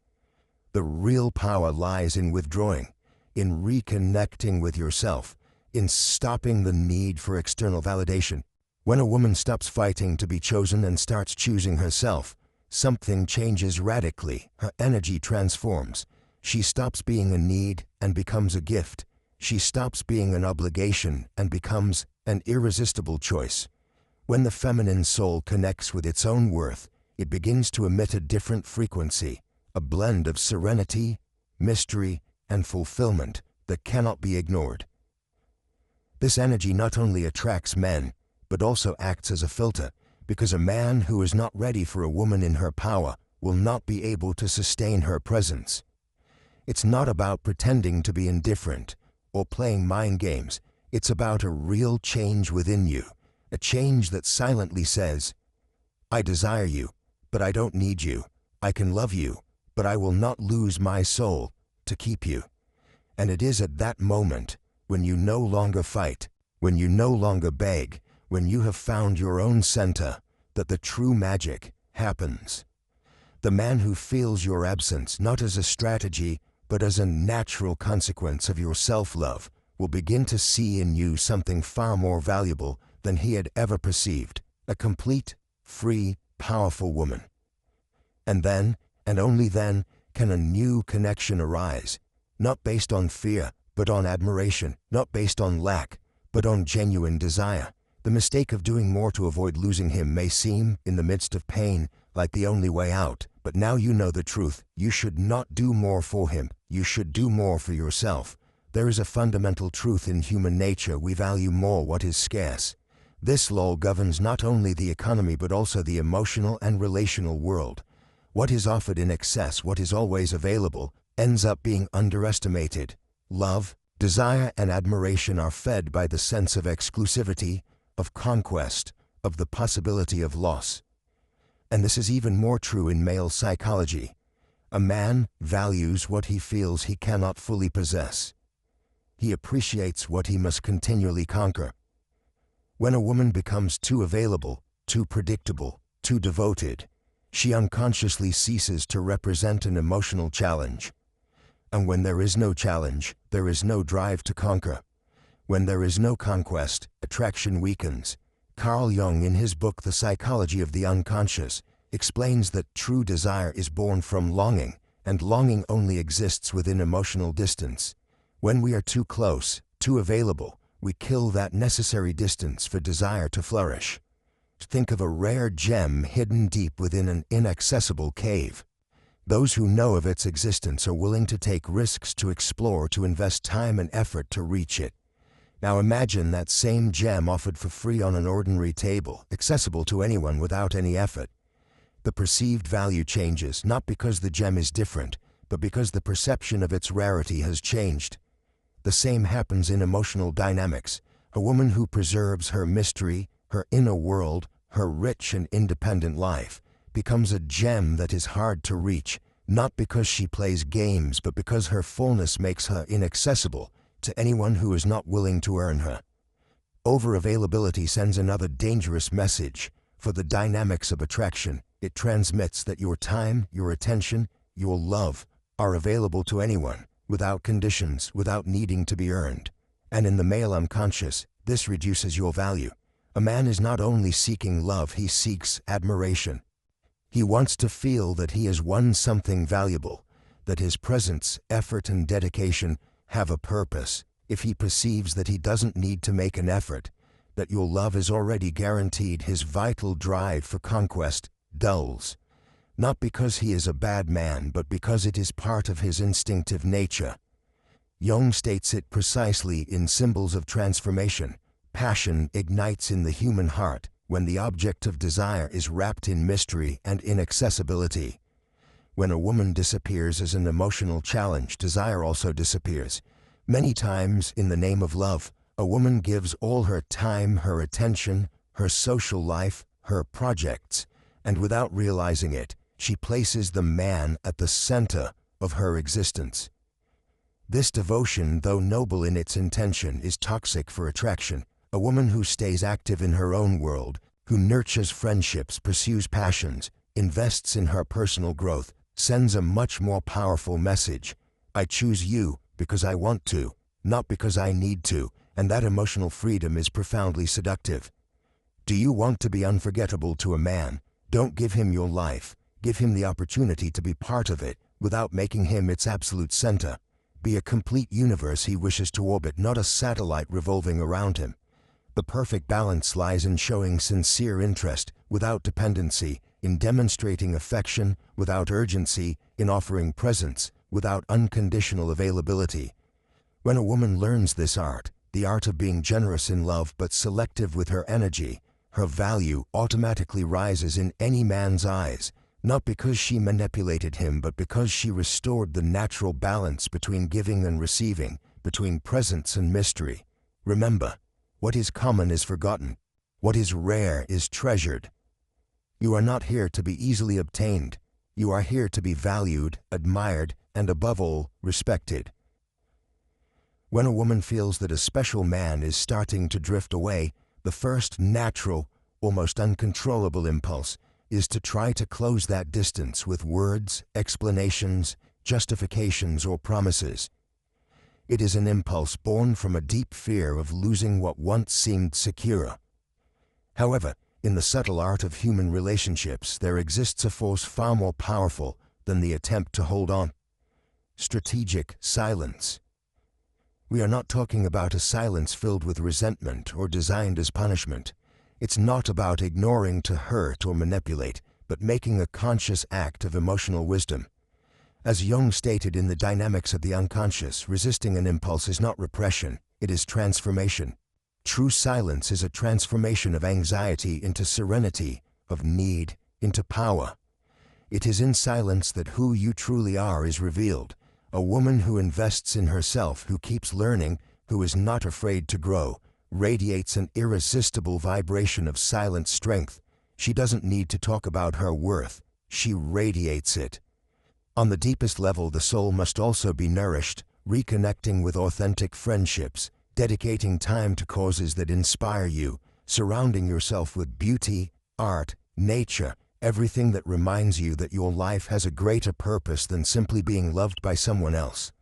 The real power lies in withdrawing, in reconnecting with yourself, in stopping the need for external validation. When a woman stops fighting to be chosen and starts choosing herself, something changes radically. Her energy transforms. She stops being a need and becomes a gift. She stops being an obligation and becomes an irresistible choice. When the feminine soul connects with its own worth, it begins to emit a different frequency, a blend of serenity, mystery, and fulfillment that cannot be ignored. This energy not only attracts men, but also acts as a filter, because a man who is not ready for a woman in her power will not be able to sustain her presence. It's not about pretending to be indifferent or playing mind games. It's about a real change within you, a change that silently says, I desire you, but I don't need you. I can love you, but I will not lose my soul to keep you. And it is at that moment, when you no longer fight, when you no longer beg, when you have found your own center, that the true magic happens. The man who feels your absence not as a strategy, but as a natural consequence of your self-love, will begin to see in you something far more valuable than he had ever perceived, a complete, free, powerful woman. And then, and only then, can a new connection arise, not based on fear, but on admiration, not based on lack, but on genuine desire. The mistake of doing more to avoid losing him may seem, in the midst of pain, like the only way out, but now you know the truth. You should not do more for him. You should do more for yourself. There is a fundamental truth in human nature: we value more what is scarce. This law governs not only the economy but also the emotional and relational world. What is offered in excess, what is always available, ends up being underestimated. Love, desire, and admiration are fed by the sense of exclusivity, of conquest, of the possibility of loss. And this is even more true in male psychology. A man values what he feels he cannot fully possess. He appreciates what he must continually conquer. When a woman becomes too available, too predictable, too devoted, she unconsciously ceases to represent an emotional challenge. And when there is no challenge, there is no drive to conquer. When there is no conquest, attraction weakens. Carl Jung, in his book The Psychology of the Unconscious, explains that true desire is born from longing, and longing only exists within emotional distance. When we are too close, too available, we kill that necessary distance for desire to flourish. Think of a rare gem hidden deep within an inaccessible cave. Those who know of its existence are willing to take risks to explore, to invest time and effort to reach it. Now imagine that same gem offered for free on an ordinary table, accessible to anyone without any effort. The perceived value changes, not because the gem is different, but because the perception of its rarity has changed. The same happens in emotional dynamics. A woman who preserves her mystery, her inner world, her rich and independent life, becomes a gem that is hard to reach, not because she plays games, but because her fullness makes her inaccessible to anyone who is not willing to earn her. Over-availability sends another dangerous message. For the dynamics of attraction, it transmits that your time, your attention, your love are available to anyone, without conditions, without needing to be earned. And in the male unconscious, this reduces your value. A man is not only seeking love, he seeks admiration. He wants to feel that he has won something valuable, that his presence, effort, and dedication have a purpose. If he perceives that he doesn't need to make an effort, that your love is already guaranteed, his vital drive for conquest dulls. Not because he is a bad man, but because it is part of his instinctive nature. Jung states it precisely in Symbols of Transformation. Passion ignites in the human heart when the object of desire is wrapped in mystery and inaccessibility. When a woman disappears as an emotional challenge, desire also disappears. Many times, in the name of love, a woman gives all her time, her attention, her social life, her projects, and without realizing it, she places the man at the center of her existence. This devotion, though noble in its intention, is toxic for attraction. A woman who stays active in her own world, who nurtures friendships, pursues passions, invests in her personal growth, sends a much more powerful message. I choose you because I want to, not because I need to, and that emotional freedom is profoundly seductive. Do you want to be unforgettable to a man? Don't give him your life. Give him the opportunity to be part of it without making him its absolute center. Be a complete universe he wishes to orbit, not a satellite revolving around him. The perfect balance lies in showing sincere interest without dependency, in demonstrating affection without urgency, in offering presence without unconditional availability. When a woman learns this art, the art of being generous in love but selective with her energy, her value automatically rises in any man's eyes, not because she manipulated him, but because she restored the natural balance between giving and receiving, between presence and mystery. Remember, what is common is forgotten. What is rare is treasured. You are not here to be easily obtained. You are here to be valued, admired, and above all, respected. When a woman feels that a special man is starting to drift away, the first natural, almost uncontrollable impulse is to try to close that distance with words, explanations, justifications, or promises. It is an impulse born from a deep fear of losing what once seemed secure. However, in the subtle art of human relationships, there exists a force far more powerful than the attempt to hold on: strategic silence. We are not talking about a silence filled with resentment or designed as punishment. It's not about ignoring to hurt or manipulate, but making a conscious act of emotional wisdom. As Jung stated in The Dynamics of the Unconscious, resisting an impulse is not repression, it is transformation. True silence is a transformation of anxiety into serenity, of need into power. It is in silence that who you truly are is revealed. A woman who invests in herself, who keeps learning, who is not afraid to grow, radiates an irresistible vibration of silent strength. She doesn't need to talk about her worth. She radiates it. On the deepest level, the soul must also be nourished, reconnecting with authentic friendships, dedicating time to causes that inspire you, surrounding yourself with beauty, art, nature, everything that reminds you that your life has a greater purpose than simply being loved by someone else.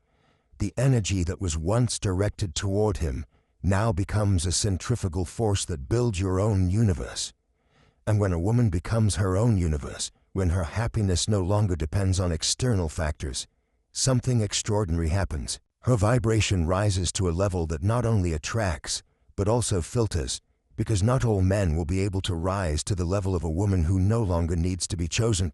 The energy that was once directed toward him now becomes a centrifugal force that builds your own universe. And when a woman becomes her own universe, when her happiness no longer depends on external factors, something extraordinary happens. Her vibration rises to a level that not only attracts, but also filters, because not all men will be able to rise to the level of a woman who no longer needs to be chosen.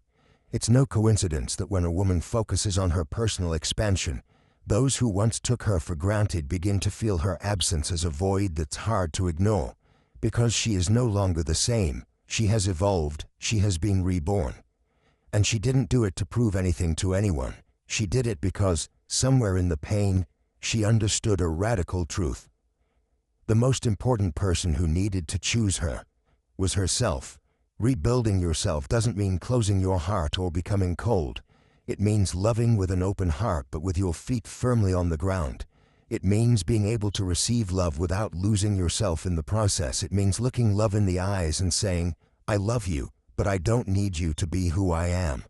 It's no coincidence that when a woman focuses on her personal expansion, those who once took her for granted begin to feel her absence as a void that's hard to ignore, because she is no longer the same. She has evolved, she has been reborn. And she didn't do it to prove anything to anyone. She did it because, somewhere in the pain, she understood a radical truth. The most important person who needed to choose her was herself. Rebuilding yourself doesn't mean closing your heart or becoming cold. It means loving with an open heart but with your feet firmly on the ground. It means being able to receive love without losing yourself in the process. It means looking love in the eyes and saying, "I love you, but I don't need you to be who I am."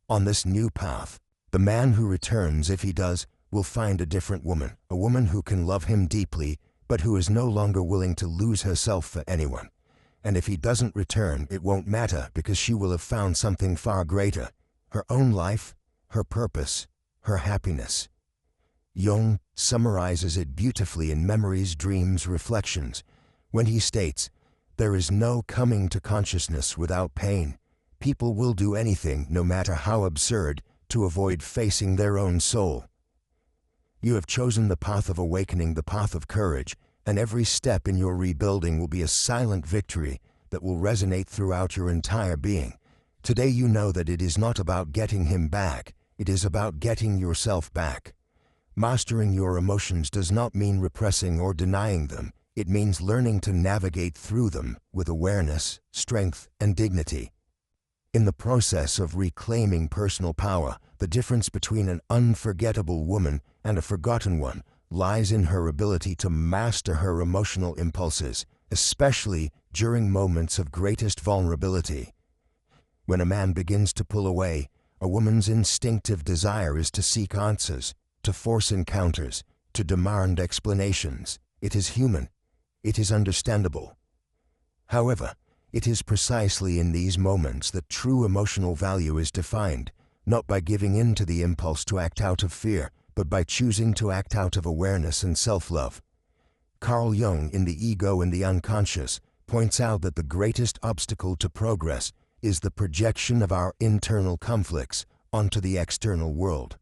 On this new path, the man who returns, if he does, will find a different woman, a woman who can love him deeply, but who is no longer willing to lose herself for anyone. And if he doesn't return, it won't matter, because she will have found something far greater: her own life, her purpose, her happiness. Jung summarizes it beautifully in Memories, Dreams, Reflections, when he states, "There is no coming to consciousness without pain. People will do anything, no matter how absurd, to avoid facing their own soul." You have chosen the path of awakening, the path of courage, and every step in your rebuilding will be a silent victory that will resonate throughout your entire being. Today you know that it is not about getting him back, it is about getting yourself back. Mastering your emotions does not mean repressing or denying them. It means learning to navigate through them with awareness, strength, and dignity. In the process of reclaiming personal power, the difference between an unforgettable woman and a forgotten one lies in her ability to master her emotional impulses, especially during moments of greatest vulnerability. When a man begins to pull away, a woman's instinctive desire is to seek answers, to force encounters, to demand explanations. It is human. It is understandable. However, it is precisely in these moments that true emotional value is defined, not by giving in to the impulse to act out of fear, but by choosing to act out of awareness and self-love. Carl Jung, in The Ego and the Unconscious, points out that the greatest obstacle to progress is the projection of our internal conflicts onto the external world.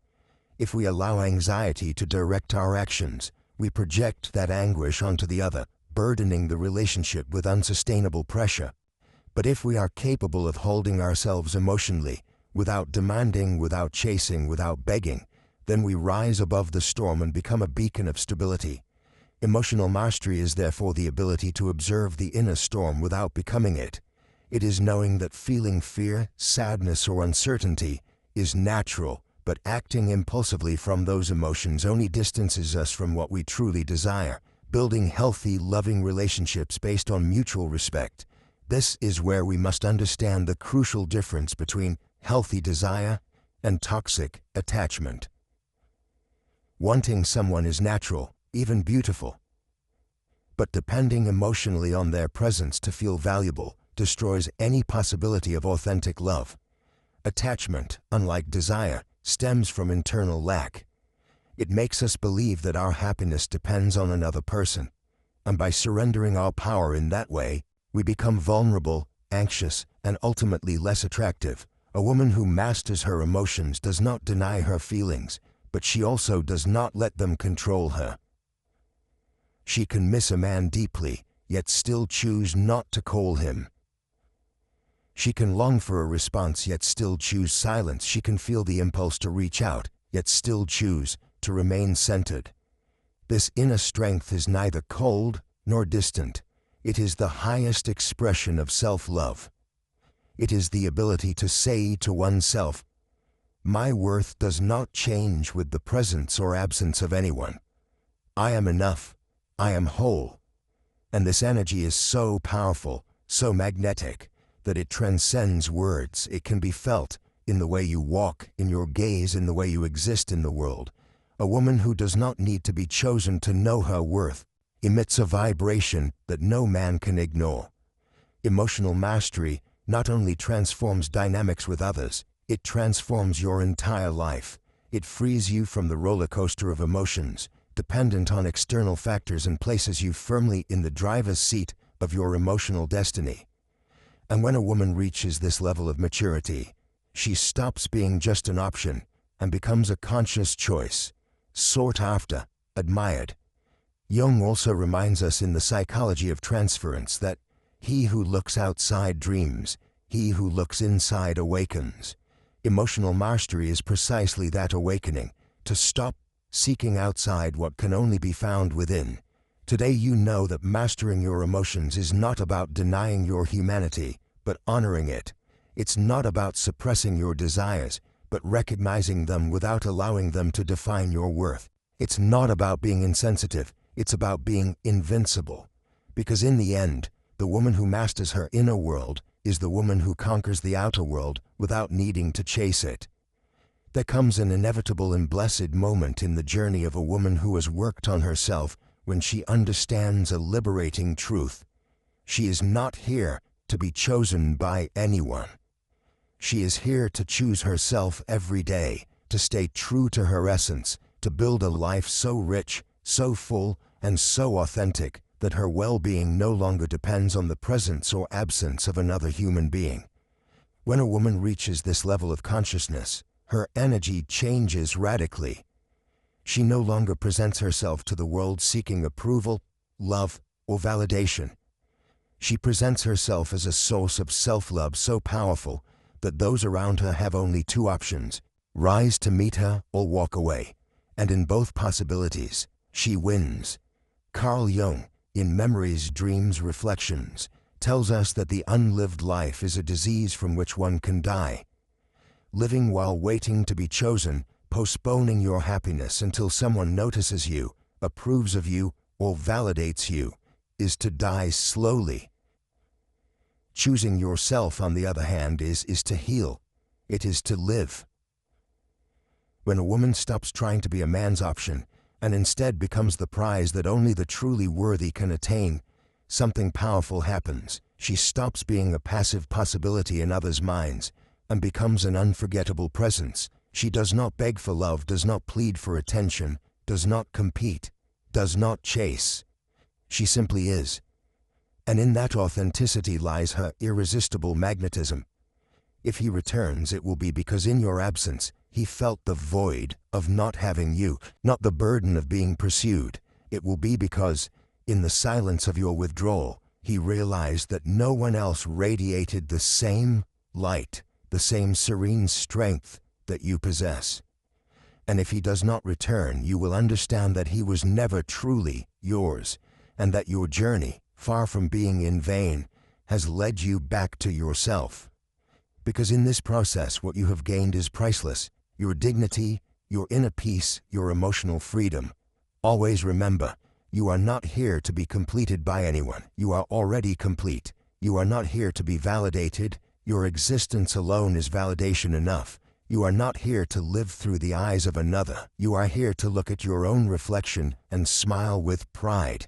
If we allow anxiety to direct our actions, we project that anguish onto the other, burdening the relationship with unsustainable pressure. But if we are capable of holding ourselves emotionally, without demanding, without chasing, without begging, then we rise above the storm and become a beacon of stability. Emotional mastery is therefore the ability to observe the inner storm without becoming it. It is knowing that feeling fear, sadness, or uncertainty is natural, but acting impulsively from those emotions only distances us from what we truly desire. Building healthy, loving relationships based on mutual respect. This is where we must understand the crucial difference between healthy desire and toxic attachment. Wanting someone is natural, even beautiful. But depending emotionally on their presence to feel valuable destroys any possibility of authentic love. Attachment, unlike desire, stems from internal lack. It makes us believe that our happiness depends on another person, and by surrendering our power in that way, we become vulnerable, anxious, and ultimately less attractive. A woman who masters her emotions does not deny her feelings, but she also does not let them control her. She can miss a man deeply, yet still choose not to call him. She can long for a response, yet still choose silence. She can feel the impulse to reach out, yet still choose to remain centered. This inner strength is neither cold nor distant. It is the highest expression of self-love. It is the ability to say to oneself, "My worth does not change with the presence or absence of anyone. I am enough. I am whole." And this energy is so powerful, so magnetic, that it transcends words. It can be felt in the way you walk, in your gaze, in the way you exist in the world. A woman who does not need to be chosen to know her worth emits a vibration that no man can ignore. Emotional mastery not only transforms dynamics with others, it transforms your entire life. It frees you from the roller coaster of emotions, dependent on external factors, and places you firmly in the driver's seat of your emotional destiny. And when a woman reaches this level of maturity, she stops being just an option and becomes a conscious choice, sought after, admired. Jung also reminds us in The Psychology of Transference that he who looks outside dreams, he who looks inside awakens. Emotional mastery is precisely that awakening, to stop seeking outside what can only be found within. Today you know that mastering your emotions is not about denying your humanity, but honoring it. It's not about suppressing your desires, but recognizing them without allowing them to define your worth. It's not about being insensitive, it's about being invincible. Because in the end, the woman who masters her inner world is the woman who conquers the outer world without needing to chase it. There comes an inevitable and blessed moment in the journey of a woman who has worked on herself when she understands a liberating truth. She is not here to be chosen by anyone. She is here to choose herself every day, to stay true to her essence, to build a life so rich, so full, and so authentic that her well-being no longer depends on the presence or absence of another human being. When a woman reaches this level of consciousness, her energy changes radically. She no longer presents herself to the world seeking approval, love, or validation. She presents herself as a source of self-love so powerful that those around her have only two options: rise to meet her or walk away. And in both possibilities, she wins. Carl Jung, in Memories, Dreams, Reflections, tells us that the unlived life is a disease from which one can die. Living while waiting to be chosen, postponing your happiness until someone notices you, approves of you, or validates you, is to die slowly. Choosing yourself, on the other hand, is to heal. It is to live. When a woman stops trying to be a man's option and instead becomes the prize that only the truly worthy can attain, something powerful happens. She stops being a passive possibility in others' minds and becomes an unforgettable presence. She does not beg for love, does not plead for attention, does not compete, does not chase. She simply is. And in that authenticity lies her irresistible magnetism. If he returns, it will be because in your absence, he felt the void of not having you, not the burden of being pursued. It will be because, in the silence of your withdrawal, he realized that no one else radiated the same light, the same serene strength that you possess. And if he does not return, you will understand that he was never truly yours, and that your journey, far from being in vain, has led you back to yourself. Because in this process, what you have gained is priceless: your dignity, your inner peace, your emotional freedom. Always remember, you are not here to be completed by anyone. You are already complete. You are not here to be validated. Your existence alone is validation enough. You are not here to live through the eyes of another. You are here to look at your own reflection and smile with pride.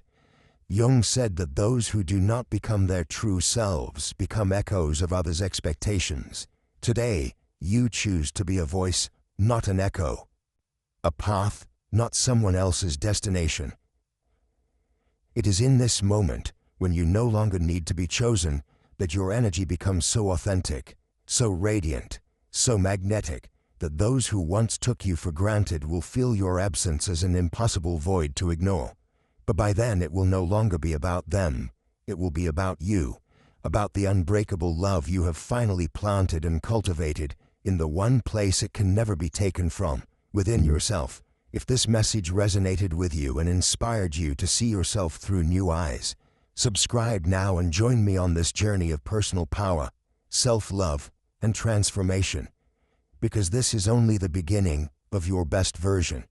Jung said that those who do not become their true selves become echoes of others' expectations. Today, you choose to be a voice, not an echo. A path, not someone else's destination. It is in this moment, when you no longer need to be chosen, that your energy becomes so authentic, so radiant, so magnetic, that those who once took you for granted will feel your absence as an impossible void to ignore. But by then it will no longer be about them. It will be about you, about the unbreakable love you have finally planted and cultivated in the one place it can never be taken from, within yourself. If this message resonated with you and inspired you to see yourself through new eyes, subscribe now and join me on this journey of personal power, self-love, and transformation, because this is only the beginning of your best version.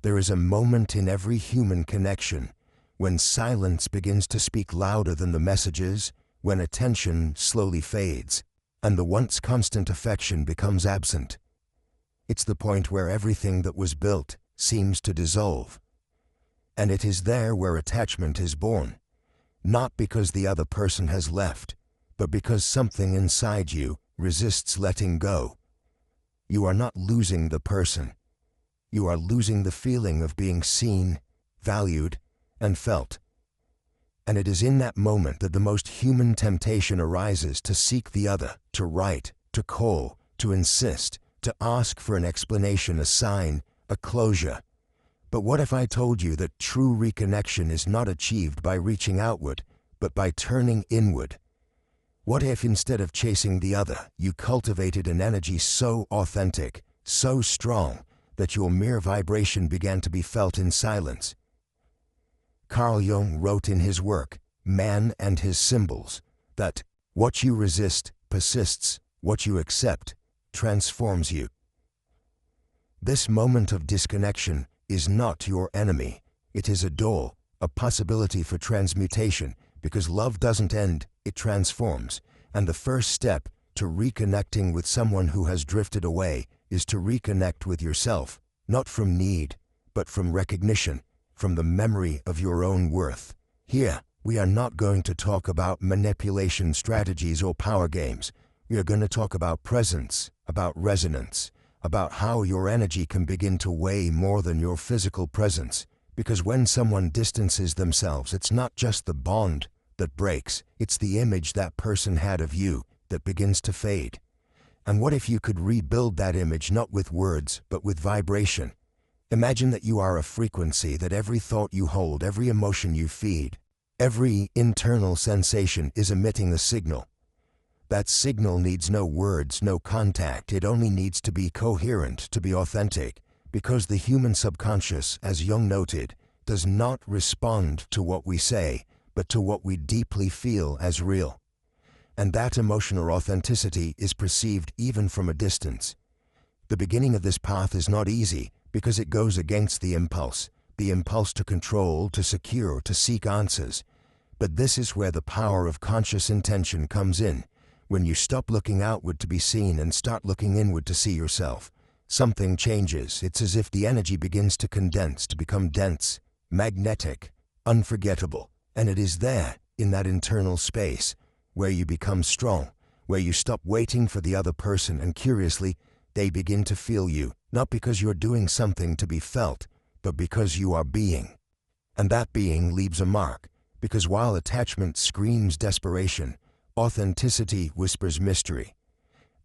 There is a moment in every human connection when silence begins to speak louder than the messages, when attention slowly fades, and the once constant affection becomes absent. It's the point where everything that was built seems to dissolve. And it is there where attachment is born, not because the other person has left, but because something inside you resists letting go. You are not losing the person. You are losing the feeling of being seen, valued, and felt. And it is in that moment that the most human temptation arises to seek the other, to write, to call, to insist, to ask for an explanation, a sign, a closure. But what if I told you that true reconnection is not achieved by reaching outward, but by turning inward? What if instead of chasing the other, you cultivated an energy so authentic, so strong, that your mere vibration began to be felt in silence? Carl Jung wrote in his work, Man and His Symbols, that what you resist persists, what you accept transforms you. This moment of disconnection is not your enemy. It is a door, a possibility for transmutation, because love doesn't end, it transforms. And the first step to reconnecting with someone who has drifted away is to reconnect with yourself, not from need, but from recognition, from the memory of your own worth. Here, we are not going to talk about manipulation strategies or power games. We are going to talk about presence, about resonance, about how your energy can begin to weigh more than your physical presence. Because when someone distances themselves, it's not just the bond that breaks, it's the image that person had of you that begins to fade. And what if you could rebuild that image not with words, but with vibration? Imagine that you are a frequency, that every thought you hold, every emotion you feed, every internal sensation is emitting a signal. That signal needs no words, no contact. It only needs to be coherent, to be authentic, because the human subconscious, as Jung noted, does not respond to what we say, but to what we deeply feel as real. And that emotional authenticity is perceived even from a distance. The beginning of this path is not easy because it goes against the impulse to control, to secure, to seek answers. But this is where the power of conscious intention comes in. When you stop looking outward to be seen and start looking inward to see yourself, something changes. It's as if the energy begins to condense, to become dense, magnetic, unforgettable. And it is there, in that internal space, where you become strong, where you stop waiting for the other person and curiously, they begin to feel you, not because you're doing something to be felt, but because you are being. And that being leaves a mark, because while attachment screams desperation, authenticity whispers mystery.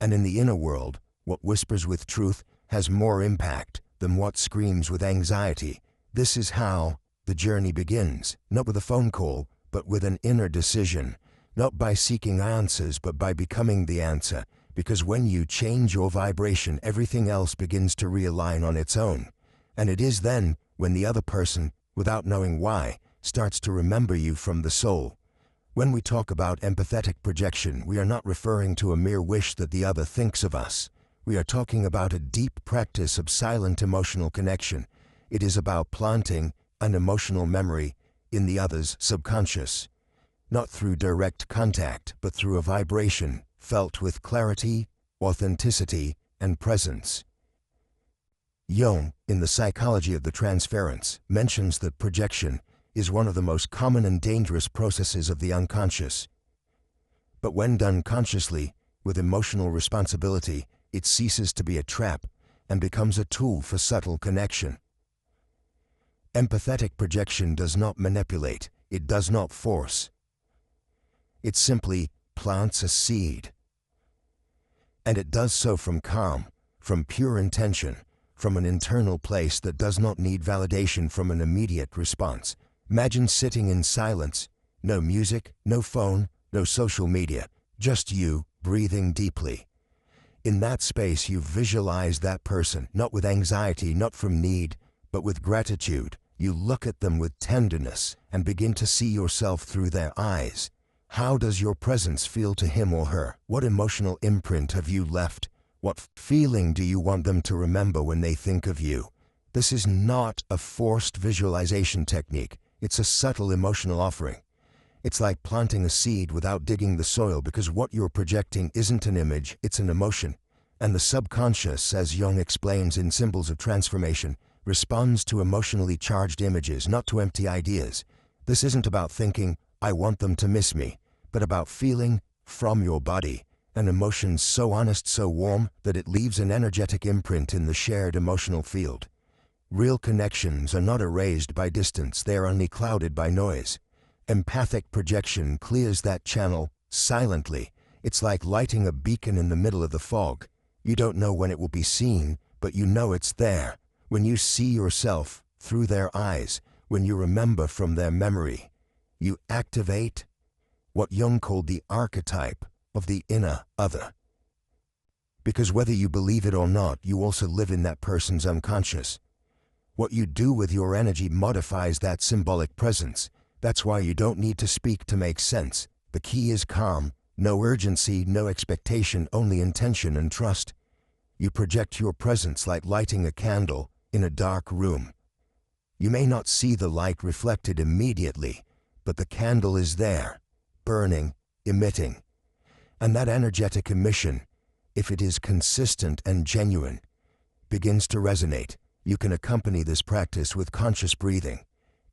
And in the inner world, what whispers with truth has more impact than what screams with anxiety. This is how the journey begins, not with a phone call, but with an inner decision, not by seeking answers, but by becoming the answer. Because when you change your vibration, everything else begins to realign on its own. And it is then when the other person, without knowing why, starts to remember you from the soul. When we talk about empathetic projection, we are not referring to a mere wish that the other thinks of us. We are talking about a deep practice of silent emotional connection. It is about planting an emotional memory in the other's subconscious, not through direct contact, but through a vibration felt with clarity, authenticity, and presence. Jung, in The Psychology of the Transference, mentions that projection is one of the most common and dangerous processes of the unconscious. But when done consciously, with emotional responsibility, it ceases to be a trap and becomes a tool for subtle connection. Empathetic projection does not manipulate, it does not force. It simply plants a seed. And it does so from calm, from pure intention, from an internal place that does not need validation from an immediate response. Imagine sitting in silence, no music, no phone, no social media, just you, breathing deeply. In that space you visualize that person, not with anxiety, not from need, but with gratitude. You look at them with tenderness and begin to see yourself through their eyes. How does your presence feel to him or her? What emotional imprint have you left? What feeling do you want them to remember when they think of you? This is not a forced visualization technique. It's a subtle emotional offering. It's like planting a seed without digging the soil, because what you're projecting isn't an image, it's an emotion. And the subconscious, as Jung explains in Symbols of Transformation, responds to emotionally charged images, not to empty ideas. This isn't about thinking, I want them to miss me, but about feeling, from your body, an emotion so honest, so warm, that it leaves an energetic imprint in the shared emotional field. Real connections are not erased by distance, they are only clouded by noise. Empathic projection clears that channel silently. It's like lighting a beacon in the middle of the fog. You don't know when it will be seen, but you know it's there. When you see yourself through their eyes, when you remember from their memory, you activate what Jung called the archetype of the inner other. Because whether you believe it or not, you also live in that person's unconscious. What you do with your energy modifies that symbolic presence. That's why you don't need to speak to make sense. The key is calm, no urgency, no expectation, only intention and trust. You project your presence like lighting a candle in a dark room. You may not see the light reflected immediately, but the candle is there, burning, emitting. And that energetic emission, if it is consistent and genuine, begins to resonate. You can accompany this practice with conscious breathing.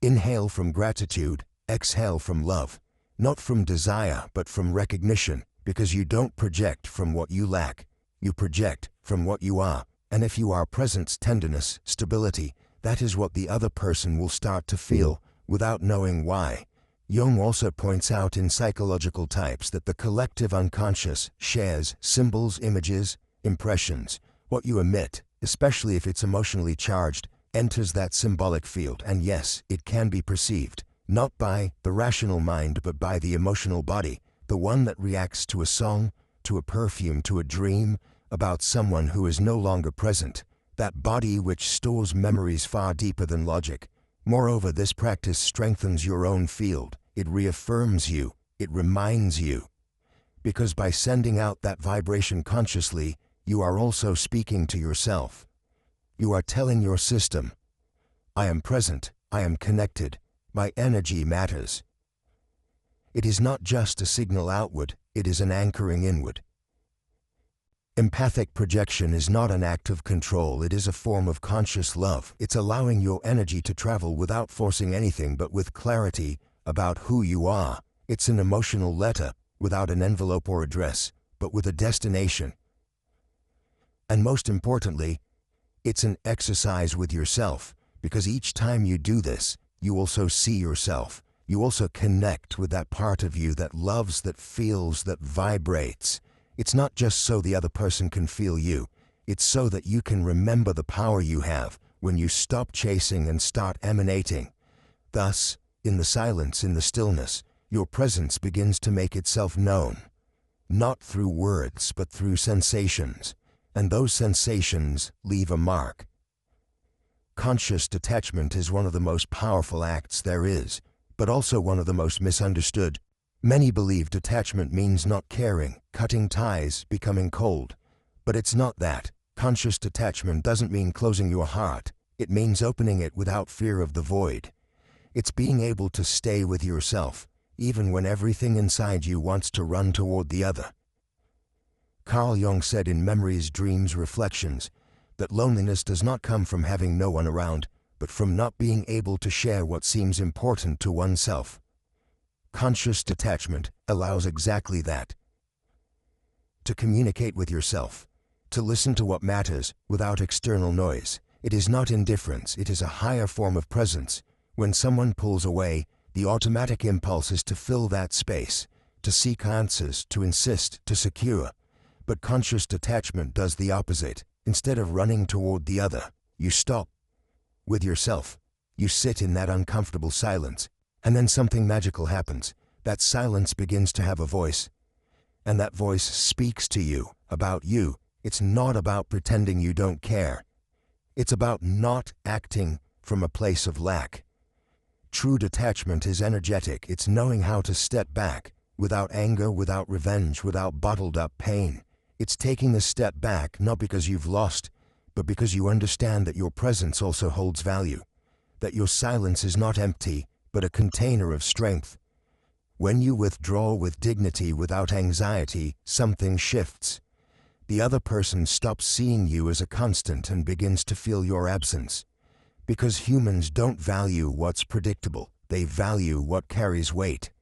Inhale from gratitude, exhale from love, not from desire but from recognition, because you don't project from what you lack, you project from what you are. And if you are presence, tenderness, stability, that is what the other person will start to feel without knowing why. Jung also points out in Psychological Types that the collective unconscious shares symbols, images, impressions. What you emit, especially if it's emotionally charged, enters that symbolic field, and yes, it can be perceived, not by the rational mind but by the emotional body, the one that reacts to a song, to a perfume, to a dream about someone who is no longer present, that body which stores memories far deeper than logic. Moreover, this practice strengthens your own field. It reaffirms you, it reminds you, because by sending out that vibration consciously, you are also speaking to yourself. You are telling your system, I am present, I am connected, my energy matters. It is not just a signal outward, it is an anchoring inward. Empathic projection is not an act of control, it is a form of conscious love. It's allowing your energy to travel without forcing anything but with clarity about who you are. It's an emotional letter, without an envelope or address, but with a destination. And most importantly, it's an exercise with yourself, because each time you do this, you also see yourself. You also connect with that part of you that loves, that feels, that vibrates. It's not just so the other person can feel you. It's so that you can remember the power you have when you stop chasing and start emanating. Thus, in the silence, in the stillness, your presence begins to make itself known, not through words, but through sensations, and those sensations leave a mark. Conscious detachment is one of the most powerful acts there is, but also one of the most misunderstood. Many believe detachment means not caring, cutting ties, becoming cold. But it's not that. Conscious detachment doesn't mean closing your heart. It means opening it without fear of the void. It's being able to stay with yourself, even when everything inside you wants to run toward the other. Carl Jung said in Memories, Dreams, Reflections, that loneliness does not come from having no one around, but from not being able to share what seems important to oneself. Conscious detachment allows exactly that. To communicate with yourself, to listen to what matters without external noise. It is not indifference, it is a higher form of presence. When someone pulls away, the automatic impulse is to fill that space, to seek answers, to insist, to secure. But conscious detachment does the opposite. Instead of running toward the other, you stop with yourself. You sit in that uncomfortable silence, and then something magical happens. That silence begins to have a voice, and that voice speaks to you, about you. It's not about pretending you don't care. It's about not acting from a place of lack. True detachment is energetic. It's knowing how to step back, without anger, without revenge, without bottled up pain. It's taking a step back, not because you've lost, but because you understand that your presence also holds value, that your silence is not empty, but a container of strength. When you withdraw with dignity, without anxiety, something shifts. The other person stops seeing you as a constant and begins to feel your absence. Because humans don't value what's predictable, they value what carries weight.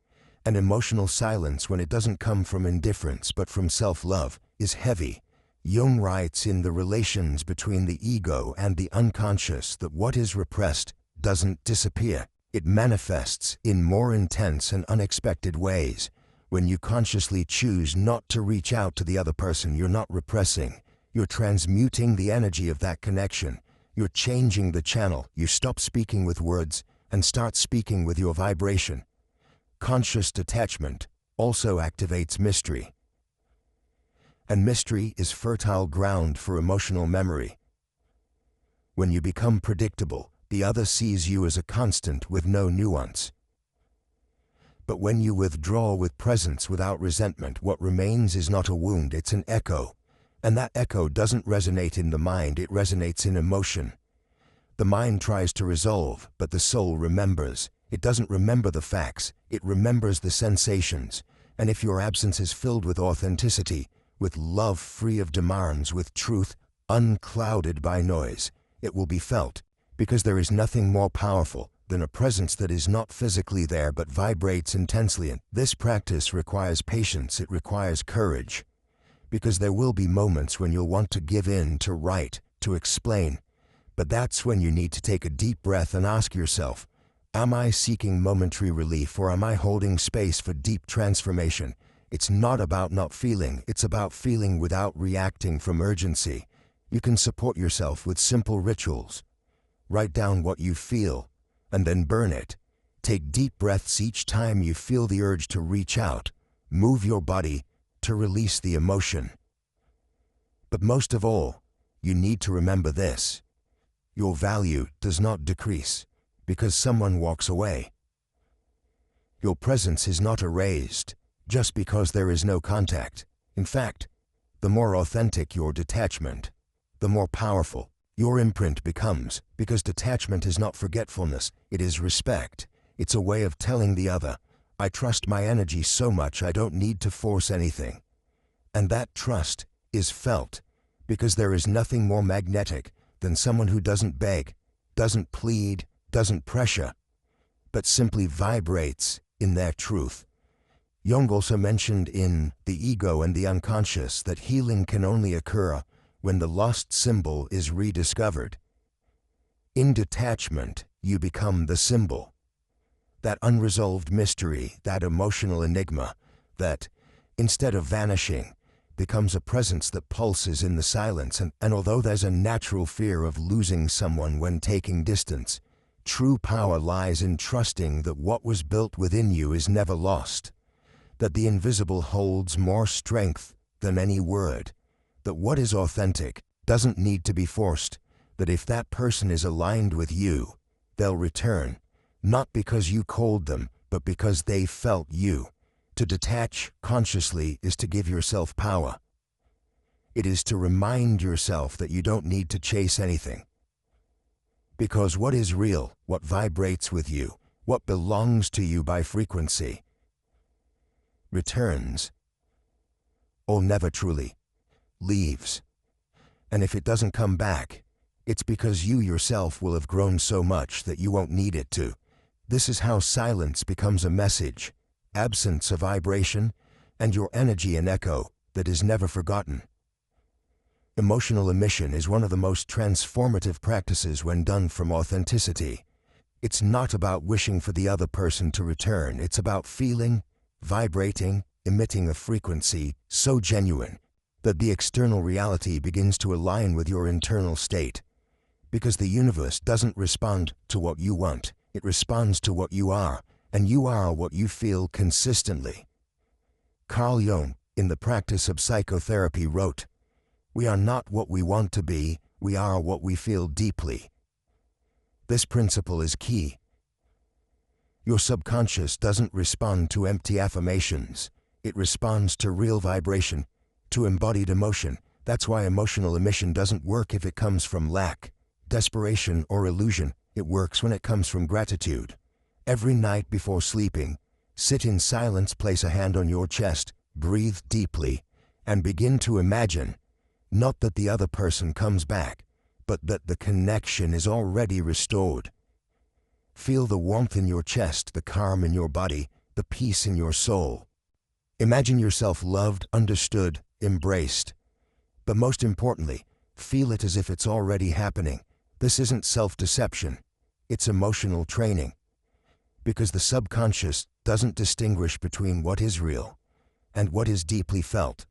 An emotional silence, when it doesn't come from indifference but from self-love, is heavy. Jung writes in The Relations Between the Ego and the Unconscious that what is repressed doesn't disappear. It manifests in more intense and unexpected ways. When you consciously choose not to reach out to the other person, you're not repressing. You're transmuting the energy of that connection. You're changing the channel. You stop speaking with words and start speaking with your vibration. Conscious detachment also activates mystery. And mystery is fertile ground for emotional memory. When you become predictable, the other sees you as a constant with no nuance. But when you withdraw with presence, without resentment, what remains is not a wound, it's an echo. And that echo doesn't resonate in the mind, it resonates in emotion. The mind tries to resolve, but the soul remembers. It doesn't remember the facts, it remembers the sensations. And if your absence is filled with authenticity, with love free of demands, with truth unclouded by noise, it will be felt, because there is nothing more powerful than a presence that is not physically there but vibrates intensely. And this practice requires patience, it requires courage, because there will be moments when you'll want to give in, to write, to explain. But that's when you need to take a deep breath and ask yourself, am I seeking momentary relief or am I holding space for deep transformation? It's not about not feeling, it's about feeling without reacting from urgency. You can support yourself with simple rituals. Write down what you feel, and then burn it. Take deep breaths each time you feel the urge to reach out. Move your body to release the emotion. But most of all, you need to remember this. Your value does not decrease because someone walks away. Your presence is not erased just because there is no contact. In fact, the more authentic your detachment, the more powerful your imprint becomes, because detachment is not forgetfulness, it is respect. It's a way of telling the other, I trust my energy so much I don't need to force anything. And that trust is felt, because there is nothing more magnetic than someone who doesn't beg, doesn't plead, doesn't pressure, but simply vibrates in their truth. Jung also mentioned in The Ego and the Unconscious that healing can only occur when the lost symbol is rediscovered. In detachment, you become the symbol. That unresolved mystery, that emotional enigma, that, instead of vanishing, becomes a presence that pulses in the silence. And although there's a natural fear of losing someone when taking distance, true power lies in trusting that what was built within you is never lost, that the invisible holds more strength than any word, that what is authentic doesn't need to be forced, that if that person is aligned with you, they'll return, not because you called them, but because they felt you. To detach consciously is to give yourself power. It is to remind yourself that you don't need to chase anything. Because what is real, what vibrates with you, what belongs to you by frequency, returns, or never truly leaves. And if it doesn't come back, it's because you yourself will have grown so much that you won't need it to. This is how silence becomes a message, absence a vibration, and your energy an echo that is never forgotten. Emotional emission is one of the most transformative practices when done from authenticity. It's not about wishing for the other person to return. It's about feeling, vibrating, emitting a frequency so genuine that the external reality begins to align with your internal state. Because the universe doesn't respond to what you want, it responds to what you are, and you are what you feel consistently. Carl Jung, in the practice of psychotherapy, wrote, "We are not what we want to be, we are what we feel deeply." This principle is key. Your subconscious doesn't respond to empty affirmations. It responds to real vibration, to embodied emotion. That's why emotional emission doesn't work if it comes from lack, desperation, or illusion. It works when it comes from gratitude. Every night before sleeping, sit in silence, place a hand on your chest, breathe deeply, and begin to imagine, not that the other person comes back, but that the connection is already restored. Feel the warmth in your chest, the calm in your body, the peace in your soul. Imagine yourself loved, understood, embraced. But most importantly, feel it as if it's already happening. This isn't self-deception, it's emotional training. Because the subconscious doesn't distinguish between what is real and what is deeply felt.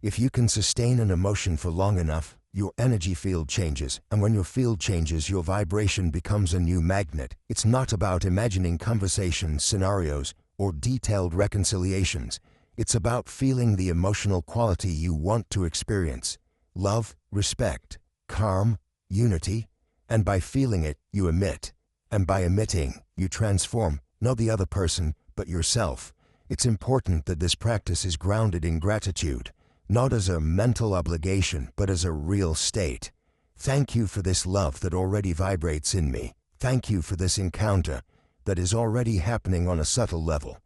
If you can sustain an emotion for long enough, your energy field changes, and when your field changes, your vibration becomes a new magnet. It's not about imagining conversations, scenarios, or detailed reconciliations. It's about feeling the emotional quality you want to experience. Love, respect, calm, unity, and by feeling it, you emit. And by emitting, you transform, not the other person, but yourself. It's important that this practice is grounded in gratitude, not as a mental obligation, but as a real state. Thank you for this love that already vibrates in me. Thank you for this encounter that is already happening on a subtle level.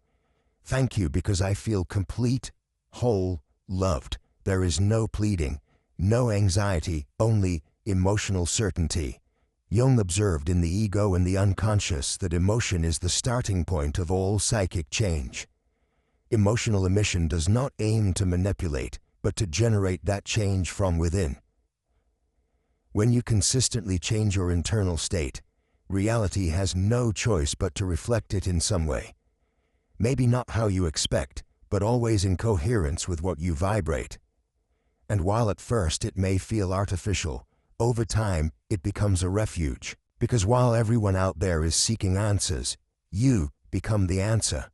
Thank you because I feel complete, whole, loved. There is no pleading, no anxiety, only emotional certainty. Jung observed in the ego and the unconscious that emotion is the starting point of all psychic change. Emotional emission does not aim to manipulate, but to generate that change from within. When you consistently change your internal state, reality has no choice but to reflect it in some way. Maybe not how you expect, but always in coherence with what you vibrate. And while at first it may feel artificial, over time it becomes a refuge. Because while everyone out there is seeking answers, you become the answer.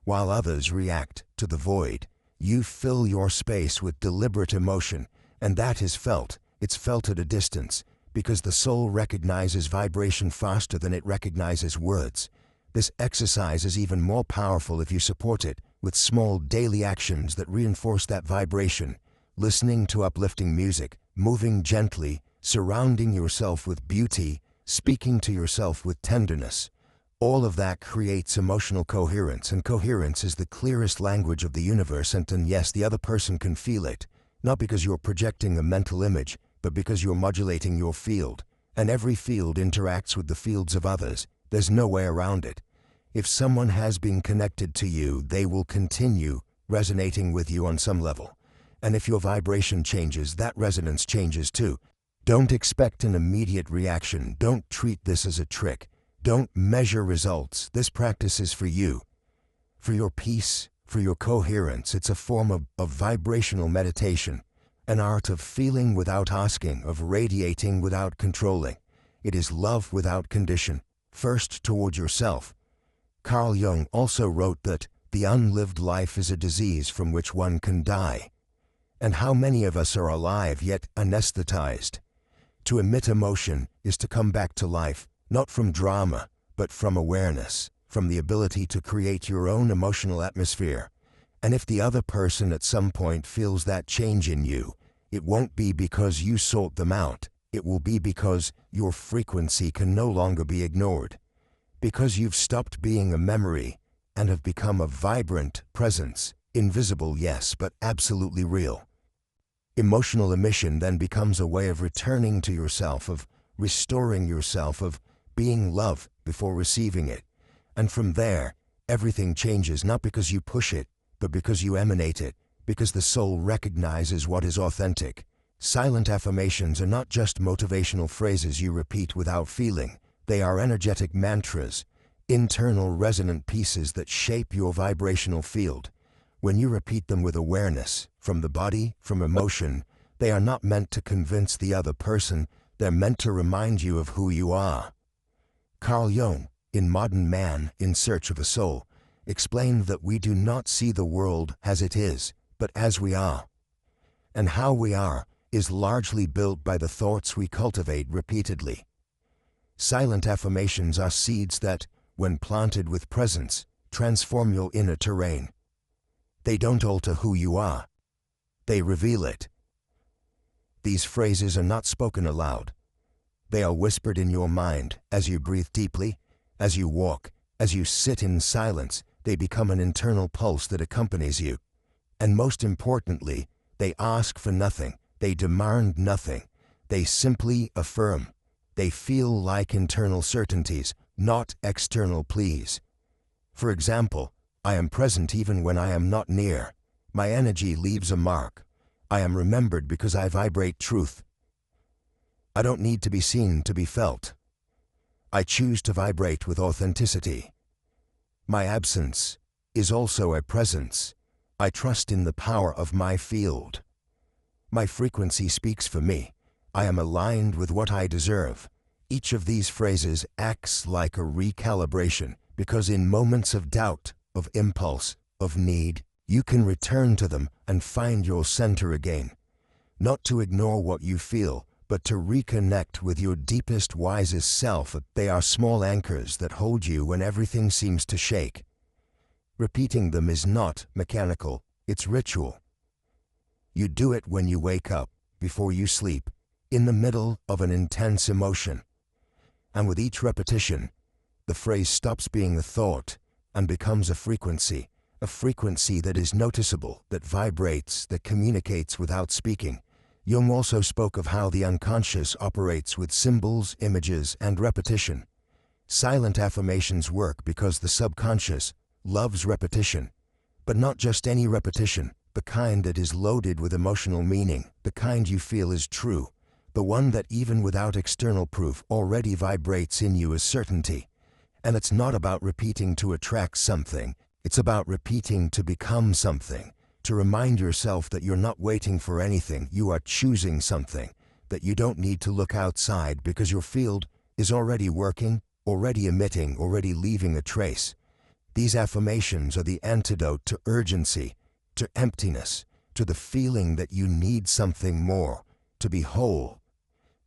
While others react to the void, you fill your space with deliberate emotion, and that is felt. It's felt at a distance, because the soul recognizes vibration faster than it recognizes words. This exercise is even more powerful if you support it with small daily actions that reinforce that vibration. Listening to uplifting music, moving gently, surrounding yourself with beauty, speaking to yourself with tenderness. All of that creates emotional coherence, and coherence is the clearest language of the universe, and yes, the other person can feel it, not because you're projecting a mental image, but because you're modulating your field, and every field interacts with the fields of others. There's no way around it. If someone has been connected to you, they will continue resonating with you on some level. And if your vibration changes, that resonance changes too. Don't expect an immediate reaction. Don't treat this as a trick. Don't measure results. This practice is for you, for your peace, for your coherence. It's a form of vibrational meditation, an art of feeling without asking, of radiating without controlling. It is love without condition, first toward yourself. Carl Jung also wrote that the unlived life is a disease from which one can die. And how many of us are alive yet anesthetized? To emit emotion is to come back to life, not from drama, but from awareness, from the ability to create your own emotional atmosphere. And if the other person at some point feels that change in you, it won't be because you sought them out. It will be because your frequency can no longer be ignored. Because you've stopped being a memory and have become a vibrant presence, invisible, yes, but absolutely real. Emotional emission then becomes a way of returning to yourself, of restoring yourself, of being love before receiving it. And from there, everything changes, not because you push it, but because you emanate it, because the soul recognizes what is authentic. Silent affirmations are not just motivational phrases you repeat without feeling. They are energetic mantras, internal resonant pieces that shape your vibrational field. When you repeat them with awareness, from the body, from emotion, they are not meant to convince the other person, they're meant to remind you of who you are. Carl Jung, in Modern Man in Search of a Soul, explained that we do not see the world as it is, but as we are. And how we are is largely built by the thoughts we cultivate repeatedly. Silent affirmations are seeds that, when planted with presence, transform your inner terrain. They don't alter who you are. They reveal it. These phrases are not spoken aloud. They are whispered in your mind as you breathe deeply, as you walk, as you sit in silence. They become an internal pulse that accompanies you. And most importantly, they ask for nothing. They demand nothing. They simply affirm. They feel like internal certainties, not external pleas. For example, I am present even when I am not near. My energy leaves a mark. I am remembered because I vibrate truth. I don't need to be seen to be felt. I choose to vibrate with authenticity. My absence is also a presence. I trust in the power of my field. My frequency speaks for me. I am aligned with what I deserve. Each of these phrases acts like a recalibration, because in moments of doubt, of impulse, of need, you can return to them and find your center again. Not to ignore what you feel, but to reconnect with your deepest, wisest self. They are small anchors that hold you when everything seems to shake. Repeating them is not mechanical, it's ritual. You do it when you wake up, before you sleep, in the middle of an intense emotion. And with each repetition, the phrase stops being a thought and becomes a frequency that is noticeable, that vibrates, that communicates without speaking. Jung also spoke of how the unconscious operates with symbols, images, and repetition. Silent affirmations work because the subconscious loves repetition, but not just any repetition, the kind that is loaded with emotional meaning, the kind you feel is true, the one that even without external proof already vibrates in you as certainty. And it's not about repeating to attract something, it's about repeating to become something, to remind yourself that you're not waiting for anything, you are choosing something, that you don't need to look outside because your field is already working, already emitting, already leaving a trace. These affirmations are the antidote to urgency, to emptiness, to the feeling that you need something more, to be whole.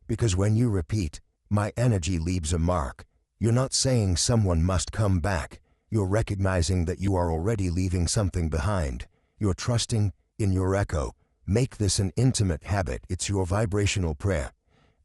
Because when you repeat, my energy leaves a mark, you're not saying someone must come back, you're recognizing that you are already leaving something behind. You're trusting in your echo. Make this an intimate habit, it's your vibrational prayer.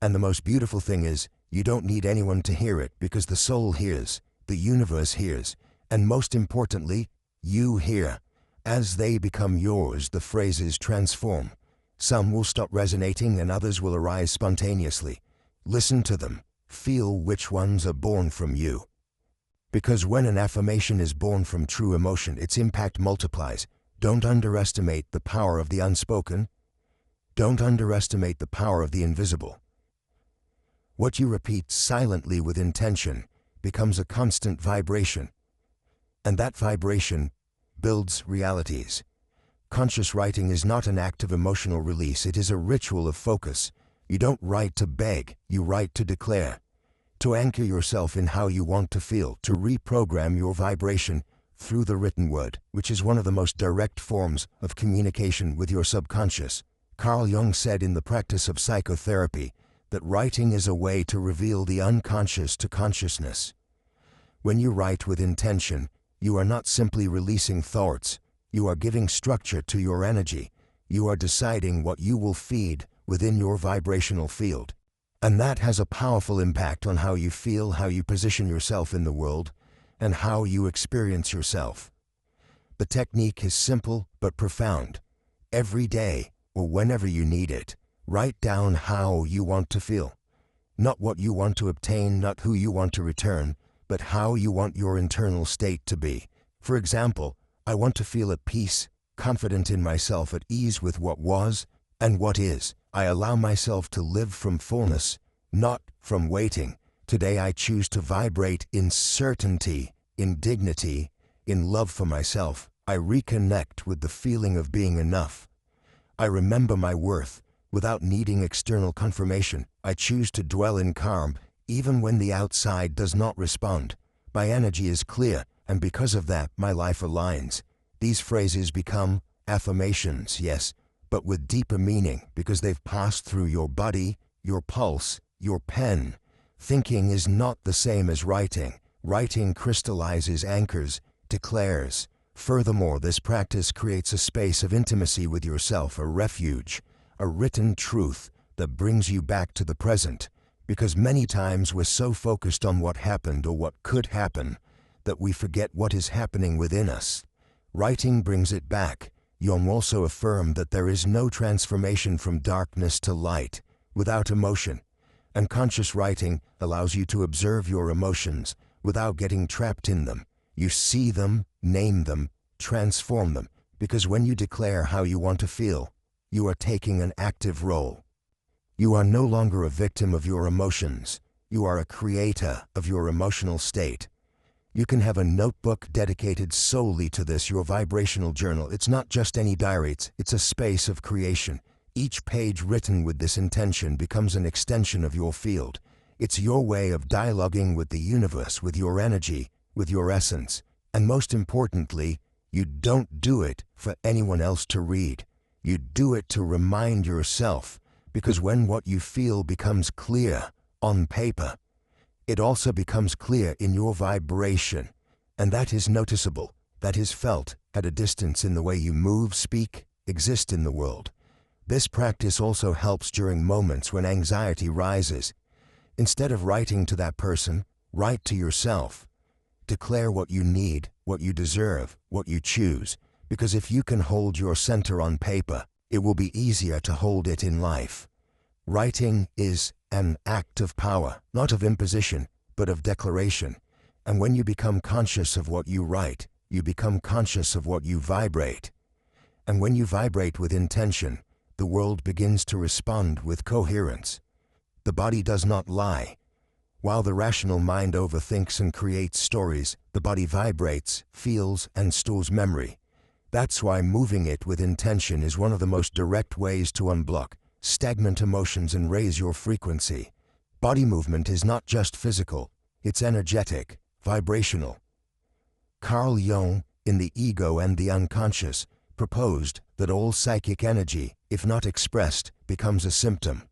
And the most beautiful thing is, you don't need anyone to hear it because the soul hears, the universe hears, and most importantly, you hear. As they become yours, the phrases transform. Some will stop resonating and others will arise spontaneously. Listen to them. Feel which ones are born from you. Because when an affirmation is born from true emotion, its impact multiplies. Don't underestimate the power of the unspoken. Don't underestimate the power of the invisible. What you repeat silently with intention becomes a constant vibration. And that vibration builds realities. Conscious writing is not an act of emotional release, it is a ritual of focus. You don't write to beg, you write to declare. To anchor yourself in how you want to feel, to reprogram your vibration through the written word, which is one of the most direct forms of communication with your subconscious. Carl Jung said in the practice of psychotherapy that writing is a way to reveal the unconscious to consciousness. When you write with intention, you are not simply releasing thoughts, you are giving structure to your energy. You are deciding what you will feed within your vibrational field. And that has a powerful impact on how you feel, how you position yourself in the world, and how you experience yourself. The technique is simple but profound. Every day, or whenever you need it, write down how you want to feel. Not what you want to obtain, not who you want to return, but how you want your internal state to be. For example, I want to feel at peace confident in myself, at ease with what was and what is. I allow myself to live from fullness, not from waiting. Today I choose to vibrate in certainty, in dignity, in love for myself. I reconnect with the feeling of being enough. I remember my worth without needing external confirmation. I choose to dwell in calm, even when the outside does not respond. My energy is clear, and because of that, my life aligns. These phrases become affirmations, yes, but with deeper meaning because they've passed through your body, your pulse, your pen. Thinking is not the same as writing. Writing crystallizes, anchors, declares. Furthermore, this practice creates a space of intimacy with yourself, a refuge, a written truth that brings you back to the present. Because many times we're so focused on what happened or what could happen that we forget what is happening within us. Writing brings it back. Jung also affirmed that there is no transformation from darkness to light without emotion. And conscious writing allows you to observe your emotions without getting trapped in them. You see them, name them, transform them, because when you declare how you want to feel, you are taking an active role. You are no longer a victim of your emotions. You are a creator of your emotional state. You can have a notebook dedicated solely to this, your vibrational journal. It's not just any diary, it's a space of creation. Each page written with this intention becomes an extension of your field. It's your way of dialoguing with the universe, with your energy, with your essence. And most importantly, you don't do it for anyone else to read. You do it to remind yourself, because when what you feel becomes clear on paper, it also becomes clear in your vibration. And that is noticeable, that is felt at a distance in the way you move, speak, exist in the world. This practice also helps during moments when anxiety rises. Instead of writing to that person, write to yourself. Declare what you need, what you deserve, what you choose, because if you can hold your center on paper, it will be easier to hold it in life. Writing is an act of power, not of imposition, but of declaration. And when you become conscious of what you write, you become conscious of what you vibrate. And when you vibrate with intention, the world begins to respond with coherence. The body does not lie. While the rational mind overthinks and creates stories, the body vibrates, feels, and stores memory. That's why moving it with intention is one of the most direct ways to unblock stagnant emotions and raise your frequency. Body movement is not just physical, it's energetic, vibrational. Carl Jung, in The Ego and the Unconscious, proposed that all psychic energy, if not expressed, becomes a symptom.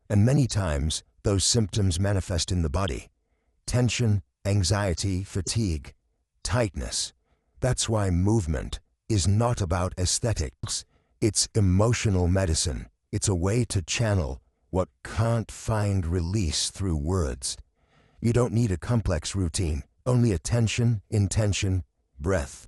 And many times, those symptoms manifest in the body. Tension, anxiety, fatigue, tightness. That's why movement is not about aesthetics. It's emotional medicine. It's a way to channel what can't find release through words. You don't need a complex routine, only attention, intention, breath.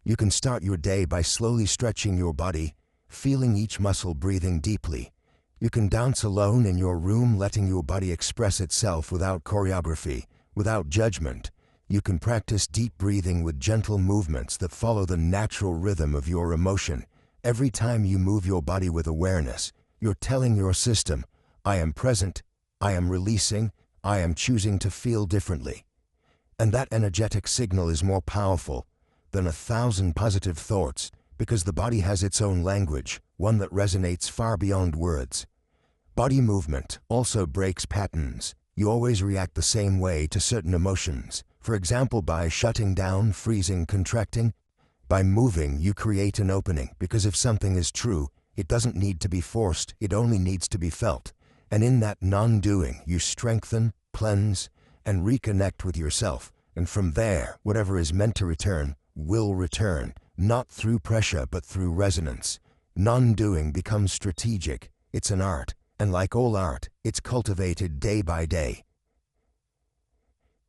You can start your day by slowly stretching your body, feeling each muscle, breathing deeply. You can dance alone in your room, letting your body express itself without choreography, without judgment. You can practice deep breathing with gentle movements that follow the natural rhythm of your emotion. Every time you move your body with awareness, you're telling your system, I am present, I am releasing, I am choosing to feel differently. And that energetic signal is more powerful than 1,000 positive thoughts, because the body has its own language, one that resonates far beyond words. Body movement also breaks patterns. You always react the same way to certain emotions. For example, by shutting down, freezing, contracting. By moving, you create an opening, because if something is true, it doesn't need to be forced, it only needs to be felt. And in that non-doing, you strengthen, cleanse, and reconnect with yourself. And from there, whatever is meant to return will return, not through pressure but through resonance. Non-doing becomes strategic. It's an art, and like all art, it's cultivated day by day.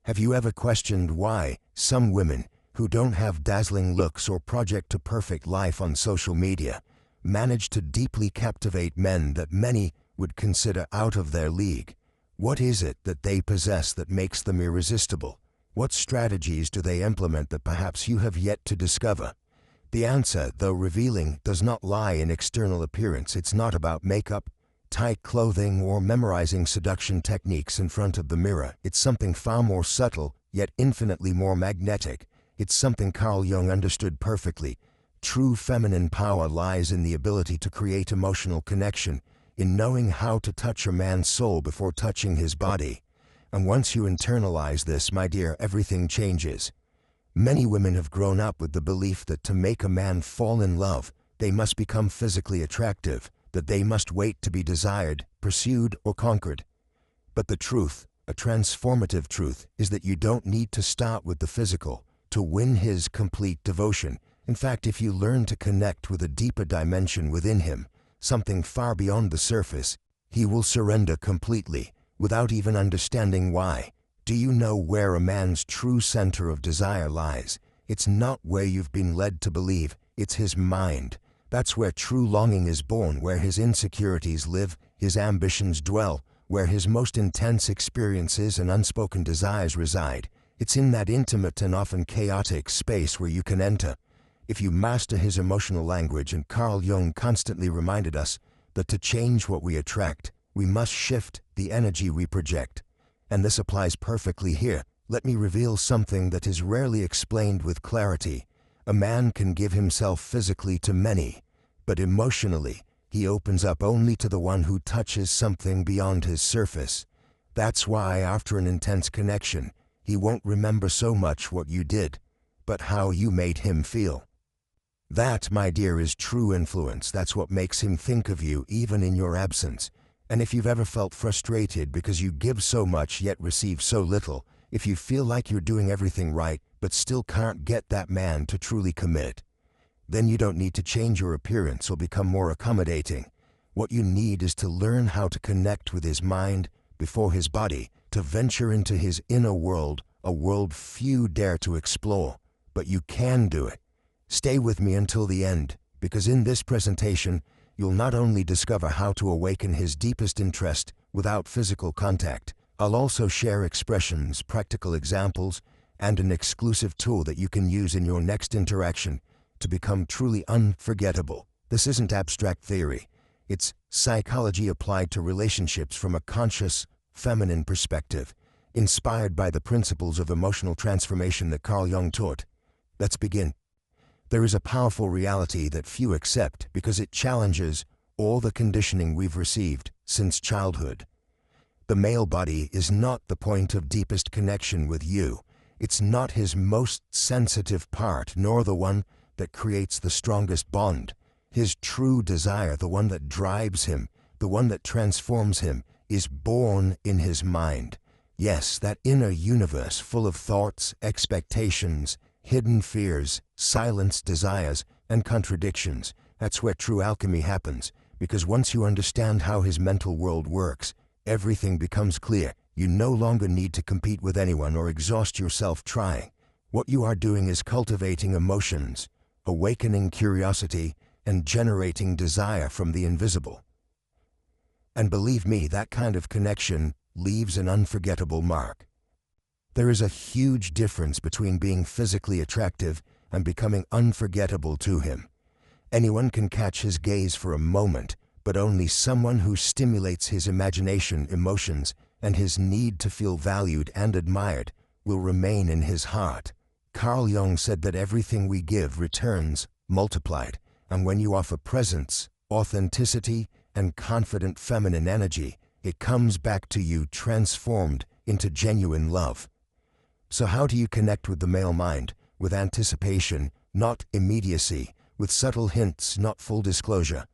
Have you ever questioned why some women who don't have dazzling looks or project a perfect life on social media manage to deeply captivate men that many would consider out of their league? What is it that they possess that makes them irresistible? What strategies do they implement that perhaps you have yet to discover? The answer, though revealing, does not lie in external appearance. It's not about makeup, tight clothing, or memorizing seduction techniques in front of the mirror. It's something far more subtle, yet infinitely more magnetic. It's something Carl Jung understood perfectly. True feminine power lies in the ability to create emotional connection, in knowing how to touch a man's soul before touching his body. And once you internalize this, my dear, everything changes. Many women have grown up with the belief that to make a man fall in love, they must become physically attractive, that they must wait to be desired, pursued, or conquered. But the truth, a transformative truth, is that you don't need to start with the physical to win his complete devotion. In fact, if you learn to connect with a deeper dimension within him, something far beyond the surface, he will surrender completely, without even understanding why. Do you know where a man's true center of desire lies? It's not where you've been led to believe, it's his mind. That's where true longing is born, where his insecurities live, his ambitions dwell, where his most intense experiences and unspoken desires reside. It's in that intimate and often chaotic space where you can enter. If you master his emotional language, and Carl Jung constantly reminded us that to change what we attract, we must shift the energy we project. And this applies perfectly here. Let me reveal something that is rarely explained with clarity. A man can give himself physically to many, but emotionally, he opens up only to the one who touches something beyond his surface. That's why after an intense connection, he won't remember so much what you did, but how you made him feel. That, my dear, is true influence. That's what makes him think of you even in your absence. And if you've ever felt frustrated because you give so much yet receive so little, if you feel like you're doing everything right but still can't get that man to truly commit, then you don't need to change your appearance or become more accommodating. What you need is to learn how to connect with his mind before his body, to venture into his inner world, a world few dare to explore. But you can do it. Stay with me until the end, because in this presentation, you'll not only discover how to awaken his deepest interest without physical contact, I'll also share expressions, practical examples, and an exclusive tool that you can use in your next interaction to become truly unforgettable. This isn't abstract theory. It's psychology applied to relationships from a conscious, feminine perspective, inspired by the principles of emotional transformation that Carl Jung taught. Let's begin. There is a powerful reality that few accept because it challenges all the conditioning we've received since childhood. The male body is not the point of deepest connection with you. It's not his most sensitive part, nor the one that creates the strongest bond. His true desire, the one that drives him, the one that transforms him, is born in his mind. Yes, that inner universe full of thoughts, expectations, hidden fears, silenced desires, and contradictions. That's where true alchemy happens, because once you understand how his mental world works, everything becomes clear. You no longer need to compete with anyone or exhaust yourself trying. What you are doing is cultivating emotions, awakening curiosity, and generating desire from the invisible. And believe me, that kind of connection leaves an unforgettable mark. There is a huge difference between being physically attractive and becoming unforgettable to him. Anyone can catch his gaze for a moment, but only someone who stimulates his imagination, emotions, and his need to feel valued and admired will remain in his heart. Carl Jung said that everything we give returns multiplied, and when you offer presence, authenticity, and confident feminine energy, it comes back to you transformed into genuine love. So how do you connect with the male mind? With anticipation, not immediacy, with subtle hints, not full disclosure.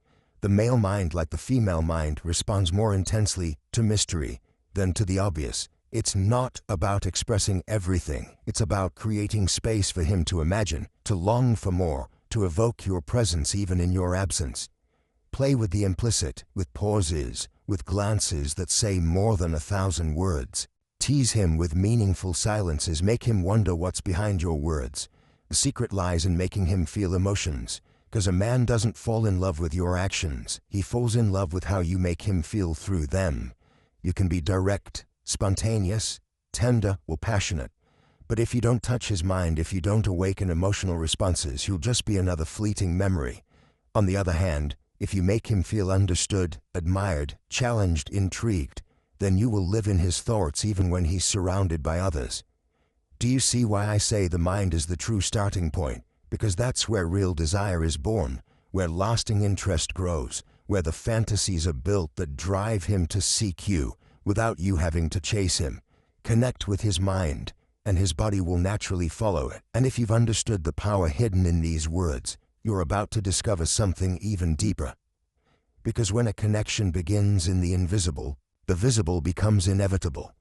The male mind, like the female mind, responds more intensely to mystery than to the obvious. It's not about expressing everything. It's about creating space for him to imagine, to long for more, to evoke your presence even in your absence. Play with the implicit, with pauses, with glances that say more than 1,000 words. Tease him with meaningful silences. Make him wonder what's behind your words. The secret lies in making him feel emotions, because a man doesn't fall in love with your actions. He falls in love with how you make him feel through them. You can be direct, spontaneous, tender, or passionate, But if you don't touch his mind, if you don't awaken emotional responses, he'll just be another fleeting memory. On the other hand, if you make him feel understood, admired, challenged, intrigued, then you will live in his thoughts even when he's surrounded by others. Do you see why I say the mind is the true starting point? Because that's where real desire is born, where lasting interest grows, where the fantasies are built that drive him to seek you without you having to chase him. Connect with his mind, and his body will naturally follow it. And if you've understood the power hidden in these words, you're about to discover something even deeper. Because when a connection begins in the invisible, the visible becomes inevitable.